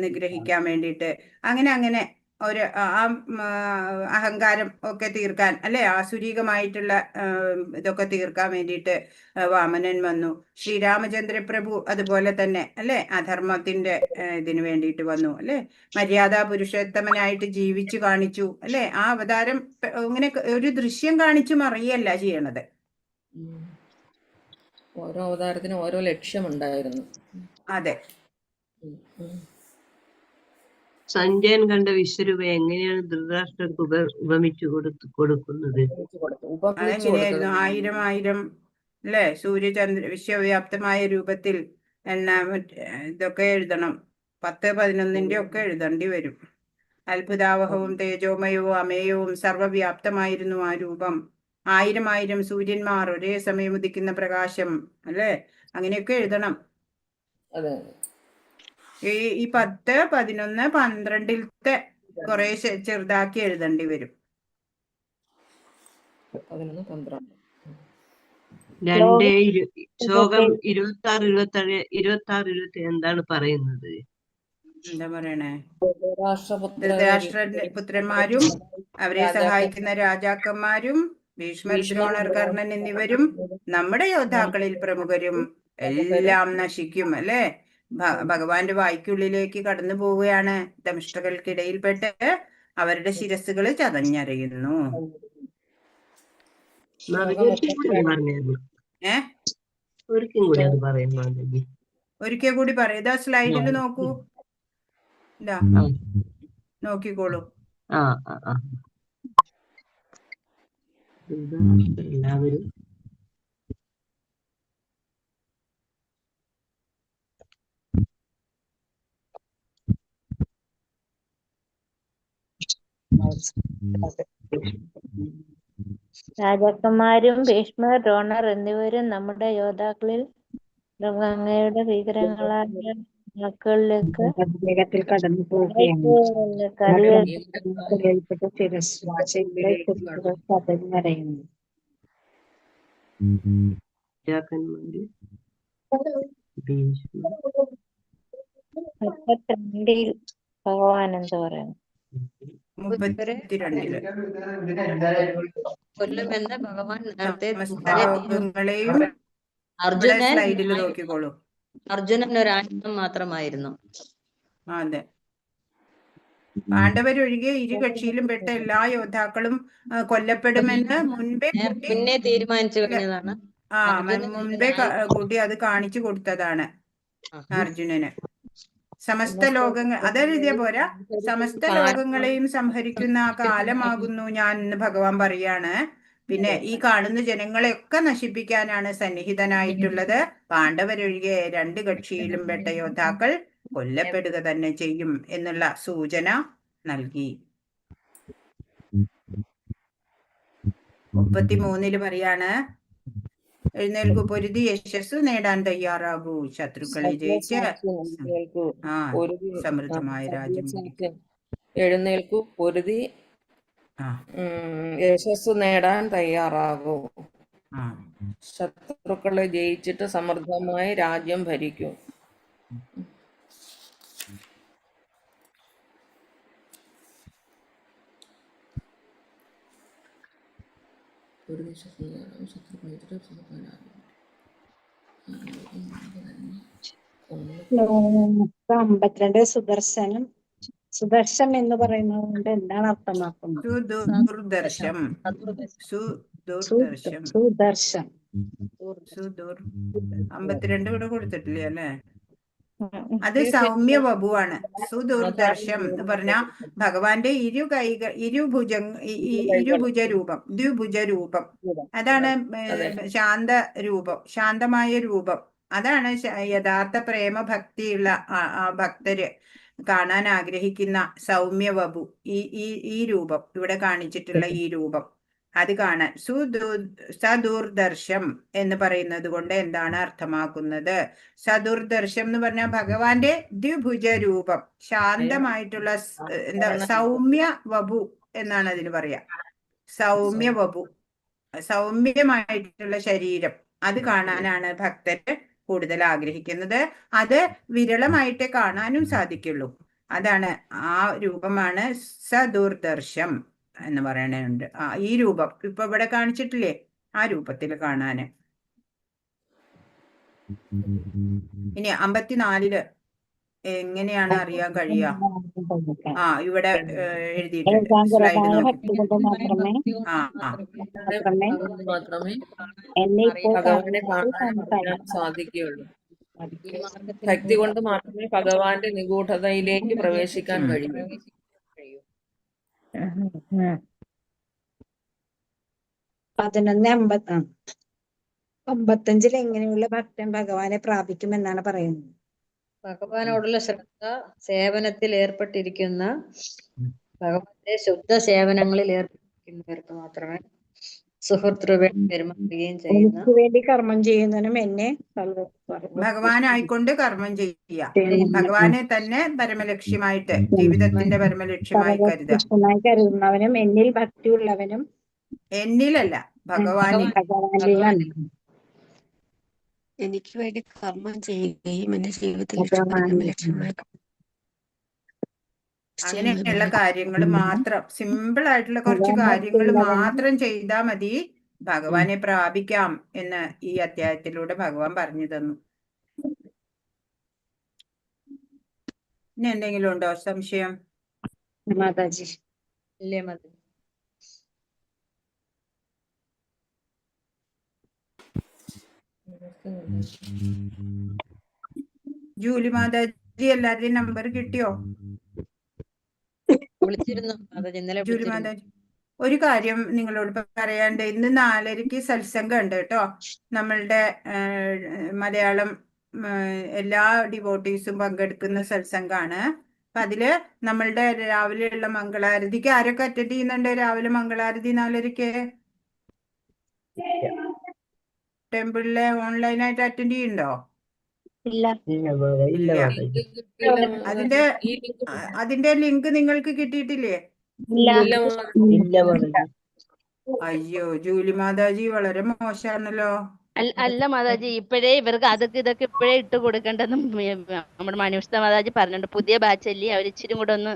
നിഗ്രഹിക്കാൻ വേണ്ടിയിട്ട്. അങ്ങനെ ഒരു അഹങ്കാരം ഒക്കെ തീർക്കാൻ അല്ലെ, ആസുരികമായിട്ടുള്ള ഇതൊക്കെ തീർക്കാൻ വേണ്ടിയിട്ട് വാമനൻ വന്നു. ശ്രീരാമചന്ദ്ര പ്രഭു അതുപോലെ തന്നെ അല്ലെ, അധർമ്മത്തിന്റെ ഇതിനു വേണ്ടിയിട്ട് വന്നു അല്ലെ. മര്യാദാ പുരുഷോത്തമനായിട്ട് ജീവിച്ചു കാണിച്ചു അല്ലെ. ആ അവതാരം ഇങ്ങനെ ഒരു ദൃശ്യം കാണിച്ചു മറിയല്ല ചെയ്യണത്. ഓരോ അവതാരത്തിനും ഓരോ ലക്ഷ്യമുണ്ടായിരുന്നു. അതെ. സഞ്ജയൻ കണ്ട വിശ്വരൂപ എങ്ങനെയാണ് ധൃതരാഷ്ട്രർക്ക് ഉപമിച്ചു കൊടുക്കുന്നത്? അതെങ്ങനെയായിരുന്നു? 1000 അല്ലെ, സൂര്യചന്ദ്ര വിശ്വവ്യാപ്തമായ രൂപത്തിൽ ഇതൊക്കെ എഴുതണം. 10, 11 ഒക്കെ എഴുതേണ്ടി വരും. അത്ഭുതാവഹവും തേജോമയവും അമേയവും സർവവ്യാപ്തമായിരുന്നു ആ രൂപം. 1000 സൂര്യന്മാർ ഒരേ സമയം ഉദിക്കുന്ന പ്രകാശം അല്ലെ, അങ്ങനെയൊക്കെ എഴുതണം. ഈ 10, 11, 12 കുറെ ചെറുതാക്കി എഴുതേണ്ടി വരും. 11, 12. ശ്ലോകം 26, 27 എന്താണ് പറയുന്നത്? എന്താ പറയണേ? ധൃതരാഷ്ട്ര പുത്രന്മാരും അവരെ സഹായിക്കുന്ന രാജാക്കന്മാരും ഭീഷ്മർ, ദ്രോണർ, കർണൻ എന്നിവരും നമ്മുടെ യോദ്ധാക്കളിൽ പ്രമുഖരും എല്ലാം നശിക്കും അല്ലെ. ഭഗവാന്റെ വായ്ക്കുള്ളിലേക്ക് കടന്നു പോവുകയാണ്. ദംഷ്ടകൾക്കിടയിൽപ്പെട്ട് അവരുടെ ശിരസ്സുകൾ ചതഞ്ഞറിയുന്നു. ഒരിക്കൽ കൂടി പറയാം. ഇതാ സ്ലൈഡിൽ നോക്കൂ, ഇതാ നോക്കിക്കോളൂ. എല്ലാവരും രാജാക്കന്മാരും ഭീഷ്മർ, ദ്രോണർ എന്നിവരും നമ്മുടെ യോദ്ധാക്കളിൽ അങ്ങയുടെ ഭീകരങ്ങളായ വാക്കുകളിലേക്ക് വേഗത്തിൽ കടന്നു പോവുകയാണ്. പതഞ്ഞറിയുന്നു. ഭഗവാൻ എന്താ പറയുന്നു? 32 കൊല്ലുമെന്ന് ഭഗവാൻ നേരത്തെ സ്ലൈഡിൽ നോക്കിക്കോളൂ. അർജുനൻ ഒരു ആയുധം മാത്രമായിരുന്നു. അതെ. പാണ്ഡവരൊഴികെ ഇരു കക്ഷിയിലും പെട്ട എല്ലാ യോദ്ധാക്കളും കൊല്ലപ്പെടുമെന്ന് മുൻപേ തീരുമാനിച്ചു കഴിഞ്ഞതാണ്. മുൻപേ കൂട്ടി അത് കാണിച്ചു കൊടുത്തതാണ് അർജുനന്. സമസ്ത ലോകങ്ങൾ അതെഴുതിയ പോരാ, സമസ്ത ലോകങ്ങളെയും സംഹരിക്കുന്ന ആ കാലമാകുന്നു ഞാൻ എന്ന് ഭഗവാൻ പറയാണ്. പിന്നെ ഈ കാണുന്ന ജനങ്ങളെയൊക്കെ നശിപ്പിക്കാനാണ് സന്നിഹിതനായിട്ടുള്ളത്. പാണ്ഡവരൊഴികെ 2 കക്ഷിയിലും പെട്ട യോദ്ധാക്കൾ കൊല്ലപ്പെടുക തന്നെ ചെയ്യും എന്നുള്ള സൂചന നൽകി. 33 പറയാണ്, എഴുന്നേൽക്കൂ, പൊരുതി യശസ്സു നേടാൻ തയ്യാറാകൂ, ശത്രുക്കളെ ജയിച്ച് സമൃദ്ധമായ രാജ്യം. എഴുന്നേൽക്കൂ, പൊരുതി യശസ്സു നേടാൻ തയ്യാറാകൂ, ശത്രുക്കളെ ജയിച്ചിട്ട് സമൃദ്ധമായ രാജ്യം ഭരിക്കൂ. സുദർശനം. സുദർശൻ എന്ന് പറയുന്നത് കൊണ്ട് എന്താണ് അർത്ഥമാക്കുന്നത്? സുദർശം. 52 ഇവിടെ കൊടുത്തിട്ടില്ലേ അല്ലെ? അത് സൗമ്യ വപുവാണ്. സുദുർദർശം എന്ന് പറഞ്ഞ ഭഗവാന്റെ ഇരുഭുജ രൂപം, ദ്വിഭുജ രൂപം. അതാണ് ശാന്ത രൂപം, ശാന്തമായ രൂപം. അതാണ് യഥാർത്ഥ പ്രേമ ഭക്തിയുള്ള ഭക്തര് കാണാൻ ആഗ്രഹിക്കുന്ന സൗമ്യ വപു. ഈ രൂപം ഇവിടെ കാണിച്ചിട്ടുള്ള ഈ രൂപം അത് കാണാൻ സദുർദർശം എന്ന് പറയുന്നത് കൊണ്ട് എന്താണ് അർത്ഥമാക്കുന്നത്? സദുർദർശം എന്ന് പറഞ്ഞാൽ ഭഗവാന്റെ ദ്വിഭുജ രൂപം, ശാന്തമായിട്ടുള്ള എന്താ സൗമ്യ വപു എന്നാണ് അതിന് പറയാ. സൗമ്യ വപു, സൗമ്യമായിട്ടുള്ള ശരീരം, അത് കാണാനാണ് ഭക്തര് കൂടുതൽ ആഗ്രഹിക്കുന്നത്. അത് വിരളമായിട്ടേ കാണാനും സാധിക്കുള്ളൂ. അതാണ് ആ രൂപമാണ് സദുർദർശം എന്ന് പറയണുണ്ട്. ഈ രൂപം ഇപ്പൊ ഇവിടെ കാണിച്ചിട്ടില്ലേ, ആ രൂപത്തിൽ കാണാന്. ഇനി 54 എങ്ങനെയാണ് അറിയാൻ കഴിയുക? ഇവിടെ എഴുതിയിട്ടുണ്ട്, സ്ലൈഡ് നോക്കി. മാത്രമേ ഭഗവാനെ കാണാൻ സാധിക്കുകയുള്ളൂ. ഭക്തി കൊണ്ട് മാത്രമേ ഭഗവാന്റെ നിഗൂഢതയിലേക്ക് പ്രവേശിക്കാൻ കഴിയൂ. 11:55 എങ്ങനെയുള്ള ഭക്തൻ ഭഗവാനെ പ്രാപിക്കുമെന്നാണ് പറയുന്നത്? ഭഗവാനോടുള്ള ശ്രദ്ധ, സേവനത്തിൽ ഏർപ്പെട്ടിരിക്കുന്ന, ഭഗവാന്റെ ശുദ്ധ സേവനങ്ങളിൽ ഏർപ്പെട്ടിരിക്കുന്നവർക്ക് മാത്രമേ സുഹൃത്തുവേണ്ടി പെരുമാറുകയും ചെയ്യുന്ന, എനിക്ക് വേണ്ടി കർമ്മം ചെയ്യുന്നതിനും എന്നെ ഭഗവാനായിക്കൊണ്ട് കർമ്മം ചെയ്യുക, ഭഗവാനെ തന്നെ പരമലക്ഷ്യമായിട്ട്, ജീവിതത്തിന്റെ പരമലക്ഷ്യമായി കരുതുന്നവനും എന്നിൽ ഭക്തിയുള്ളവനും, എന്നിലല്ല ഭഗവാനിൽ, എനിക്ക് വേണ്ടി കർമ്മം ചെയ്യുകയും എന്റെ ജീവിതത്തിൽ ലക്ഷ്യമായി അങ്ങനെയുള്ള കാര്യങ്ങൾ മാത്രം, സിമ്പിൾ ആയിട്ടുള്ള കുറച്ച് കാര്യങ്ങൾ മാത്രം ചെയ്താൽ മതി, ഭഗവാനെ പ്രാപിക്കാം എന്ന് ഈ അധ്യായത്തിലൂടെ ഭഗവാൻ പറഞ്ഞു തന്നു. ഇനി എന്തെങ്കിലും ഉണ്ടോ സംശയം? മാതാജി ഇല്ലേ മതി. ജൂലി മാതാജി എല്ലാവരുടെയും നമ്പർ കിട്ടിയോ? വിളിച്ചിരുന്നു മാതാജി, ഇന്നലെ ജൂലി മാതാജി, ഒരു കാര്യം നിങ്ങളോട് പറയാണ്ട്, ഇന്ന് 4:30 സത്സംഗം ഉണ്ട് കേട്ടോ. നമ്മളുടെ മലയാളം എല്ലാ ഡിവോട്ടീസും പങ്കെടുക്കുന്ന സത്സംഗമാണ്. അപ്പൊ അതില് നമ്മളുടെ രാവിലെയുള്ള മംഗളാരതിക്ക് ആരൊക്കെ അറ്റൻഡ് ചെയ്യുന്നുണ്ട്? രാവിലെ മംഗളാരതി 4:30 ടെമ്പിളിലെ ഓൺലൈനായിട്ട് അറ്റൻഡ് ചെയ്യുന്നുണ്ടോ? ഇല്ല. അതിന്റെ ലിങ്ക് നിങ്ങൾക്ക് കിട്ടിയിട്ടില്ലേ? അയ്യോ, ജൂലി മാതാജി വളരെ മോശമാണല്ലോ. അല്ല മാതാജി, ഇപ്പോഴേ ഇവർക്ക് ഇതൊക്കെ ഇപ്പോഴേ ഇട്ട് കൊടുക്കേണ്ടെന്നും നമ്മുടെ മനുഷ്യ മാതാജി പറഞ്ഞിട്ടുണ്ട്. പുതിയ ബാച്ചല്ലേ, അവരിച്ചിരി കൂടെ ഒന്ന്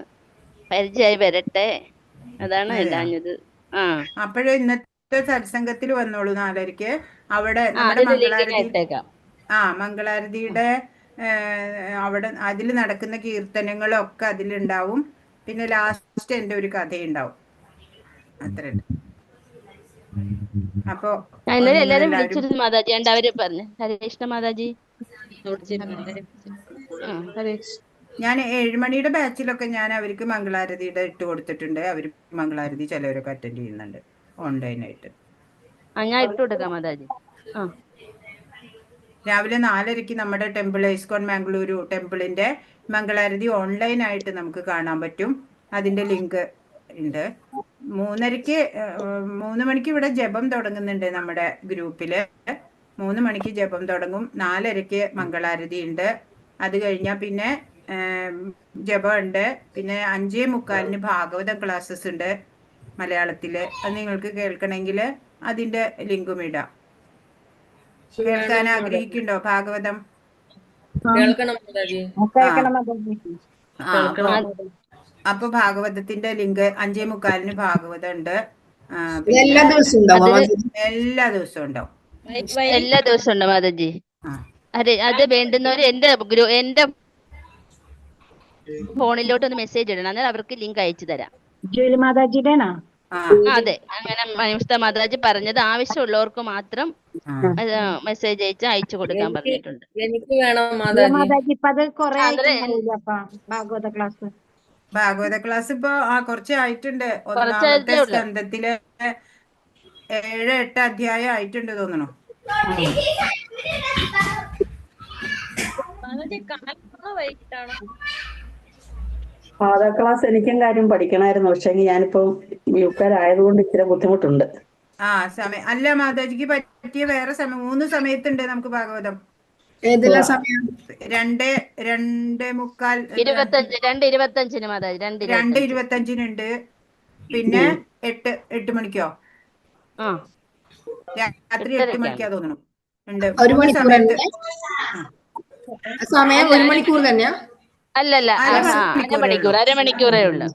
പരിചയമായി വരട്ടെ, അതാണ് ഇല്ലാഞ്ഞത്. അപ്പോഴേ ഇന്നത്തെ സത്സംഗത്തിൽ വന്നോളൂ 4:30. അവിടെ മംഗളാരതിയുടെ അവിടെ അതിൽ നടക്കുന്ന കീർത്തനങ്ങളൊക്കെ അതിലുണ്ടാവും. പിന്നെ ലാസ്റ്റ് എന്റെ ഒരു കഥയുണ്ടാവും. അത്ര അപ്പൊ എല്ലാരും വിളിച്ചിരുന്നു മാതാജി, അവര് പറഞ്ഞു ഹരേകൃഷ്ണ മാതാജി. ഞാൻ 7 മണിയുടെ ബാച്ചിലൊക്കെ ഞാൻ അവർക്ക് മംഗളാരതിയുടെ ഇട്ട് കൊടുത്തിട്ടുണ്ട്. അവർ മംഗളാരതി ചിലവരൊക്കെ അറ്റൻഡ് ചെയ്യുന്നുണ്ട് ഓൺലൈനായിട്ട്. ഞാൻ ഇട്ട് കൊടുക്കാം മാതാജി. രാവിലെ 4:30 നമ്മുടെ ടെമ്പിൾ, ഐസ്കോൺ മാംഗ്ലൂരു ടെമ്പിളിന്റെ മംഗളാരതി ഓൺലൈനായിട്ട് നമുക്ക് കാണാൻ പറ്റും. അതിന്റെ ലിങ്ക് ഉണ്ട്. 3 മണിക്ക് ഇവിടെ ജപം തുടങ്ങുന്നുണ്ട് നമ്മുടെ ഗ്രൂപ്പില്. 3 മണിക്ക് ജപം തുടങ്ങും. 4:30 മംഗളാരതി ഉണ്ട്. അത് കഴിഞ്ഞാൽ പിന്നെ ജപം ഉണ്ട്. പിന്നെ 5:45 ഭാഗവത ക്ലാസ്സസ് ഉണ്ട് മലയാളത്തില്. അത് നിങ്ങൾക്ക് കേൾക്കണമെങ്കിൽ അതിന്റെ ലിങ്കും ഇടാം. കേൾക്കാൻ ആഗ്രഹിക്കുന്നുണ്ടോ ഭാഗവതം? അപ്പൊ ഭാഗവതത്തിന്റെ ലിങ്ക് 5:45 ഭാഗവതം ഉണ്ട്. എല്ലാ ദിവസവും ഉണ്ടാവും. എല്ലാ ദിവസവും ഉണ്ട് മാതാജി. അതെ, അത് വേണ്ടുന്നവര് എന്റെ ഫോണിലോട്ട് ഒന്ന് മെസ്സേജ് ഇടണം, എന്നാൽ അവർക്ക് ലിങ്ക് അയച്ചു തരാം. ജൂലി മാതാജിയുടെ അതെ, അങ്ങനെ മനുഷ്യ മാതാജി പറഞ്ഞത് ആവശ്യമുള്ളവർക്ക് മാത്രം മെസ്സേജ് അയച്ചു കൊടുക്കാൻ എനിക്ക് പറഞ്ഞിട്ടുണ്ട്. എനിക്ക് വേണം അല്ല മാതാജി. മാതാജി ഇപ്പൊ അത് കൊറേ അതെ. ആയിട്ടുണ്ടാവില്ല അപ്പൊ ഭാഗവത ക്ലാസ്. ഭാഗവത ക്ലാസ് ഇപ്പൊ കുറച്ച് ആയിട്ടുണ്ട്. ഒന്നാമത്തെ കുറച്ചായിട്ടേ ഉള്ളു. സ്കന്ധത്തിലെ 7-8 അധ്യായം ആയിട്ടുണ്ട് തോന്നണു. മാതാജി കാലത്താണോ വൈകിട്ടാണോ? പാത ക്ലാസ് എനിക്കും കാര്യം പഠിക്കണമായിരുന്നു. പക്ഷെ ഞാനിപ്പോ യുക്കാരായതുകൊണ്ട് ഇച്ചിരി ബുദ്ധിമുട്ടുണ്ട്. സമയം അല്ല മാതാജിക്ക് പറ്റിയ വേറെ സമയം 3 സമയത്തുണ്ട് നമുക്ക് ഭാഗവതം. ഏതെല്ലാം സമയം? 2:45 2:25 മാതാജി 2:25 പിന്നെ 8 മണിക്കോ ആ രാത്രി 8 മണിക്കാ തോന്നുന്നു ഉണ്ട്. 1 3 മണിക്കൂർ സമയത്ത് സമയം 1 മണിക്കൂർ തന്നെയാ? അല്ലല്ല അരമണിക്കൂറേ ഉള്ളു.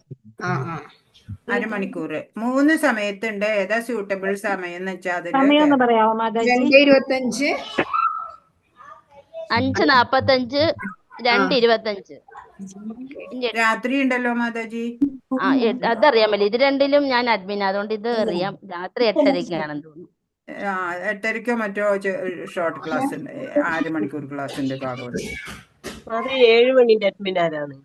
അരമണിക്കൂർ 3 സമയത്തുണ്ട്. ഏതാ സ്യൂട്ടബിൾ സമയം എന്ന് വെച്ചാൽ സമയം ഒന്ന് അതില് പറയാമോ മാതാജി? 2:25 5:45 2:25 രാത്രി ഉണ്ടല്ലോ മാതാജി. അതറിയാമല്ലോ. ഇത് രണ്ടിലും ഞാൻ അഡ്മിൻ, അതുകൊണ്ട് ഇത് അറിയാം. രാത്രി 8:30-ക്കാണെന്ന് തോന്നുന്നു. 8:30-ക്കോ മറ്റോ ഷോർട്ട് ക്ലാസ് ഉണ്ട്. 6 മണിക്കൂർ ക്ലാസ് ഉണ്ട് ഭാഗവതം. 7 മണിന്റെ അഡ്മിൻ ആരാണ്?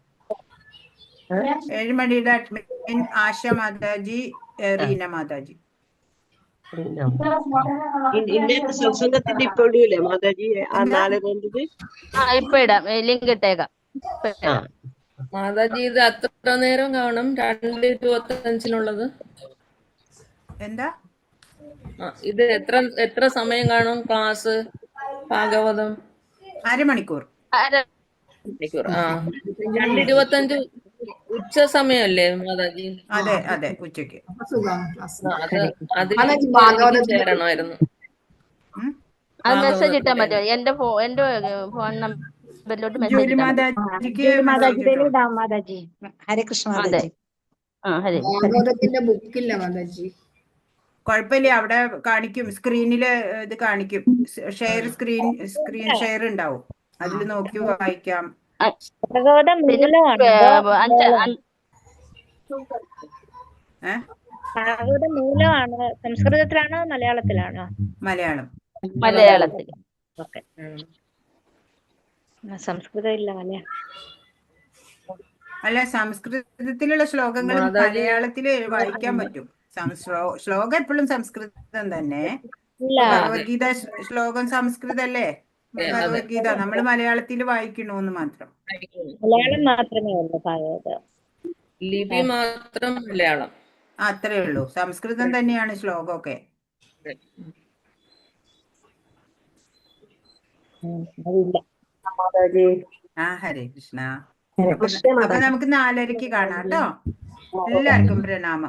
7 മണിയുടെ അഡ്മിൻ ആശ മാതാജി, റീന മാതാജി. ഇന്നത്തെ സത്സംഗത്തിന്റെ ഇപ്പൊ ഇടൂലേ മാതാജി? നാളെ കണ്ടത് ഇപ്പൊ ഇടാം, ലിങ്ക് ഇട്ടേക്കാം. മാതാജി ഇത് എത്ര നേരം കാണും? 2:25 എന്താ ഇത് എത്ര സമയം കാണും ക്ലാസ് ഭാഗവതം? അരമണിക്കൂർ. മണിക്കൂർ. 2:25 ഉച്ച സമയമല്ലേ മാതാജി? അതെ ഉച്ചക്ക്. അതിൽ ചേരണമായിരുന്നു. അത് മെസ്സേജ് ഇട്ടാൻ പറ്റുമോ? എന്റെ ഫോൺ നമ്പറിലോട്ട് മെസ്സേജ് ജൂലി ഇട്ടാൻ പറ്റും. മാതാജിക്ക് മാതാജി ഇടാം മാതാജി. ഹരേ കൃഷ്ണ മാതാജി. ഹരി. ഭാഗവതത്തിന്റെ ബുക്കില്ല മാതാജി. കുഴപ്പമില്ല, അവിടെ കാണിക്കും. സ്ക്രീനില് ഇത് കാണിക്കും. സ്ക്രീൻ ഷെയർ ഉണ്ടാവും. അതിൽ നോക്കി വായിക്കാം. ഭാഗവതം മൂലമാണ്. ഭാഗവതം മൂലമാണ്. സംസ്കൃതത്തിലാണോ മലയാളത്തിലാണോ? മലയാളത്തിൽ. ഓക്കെ. സംസ്കൃതം ഇല്ല അല്ലേ? അല്ല, സംസ്കൃതത്തിലുള്ള ശ്ലോകങ്ങൾ മലയാളത്തില് വായിക്കാൻ പറ്റും. ശ്ലോകം എപ്പോഴും സംസ്കൃതം തന്നെ. ഭഗവത്ഗീത ശ്ലോകം സംസ്കൃതല്ലേ? ഭഗവത്ഗീത നമ്മൾ മലയാളത്തിൽ വായിക്കണോന്ന് മാത്രം. മലയാളം മാത്രമേ ഉള്ളൂ ഭാഗവതം. ലിപി മാത്രം മലയാളം. അത്രേ ഉള്ളൂ. സംസ്കൃതം തന്നെയാണ് ശ്ലോകമൊക്കെ. അതില്ല. ഹരേ കൃഷ്ണ. അപ്പൊ നമുക്ക് 4:30-ക്ക് കാണാം കേട്ടോ. എല്ലാവർക്കും പ്രണാമം.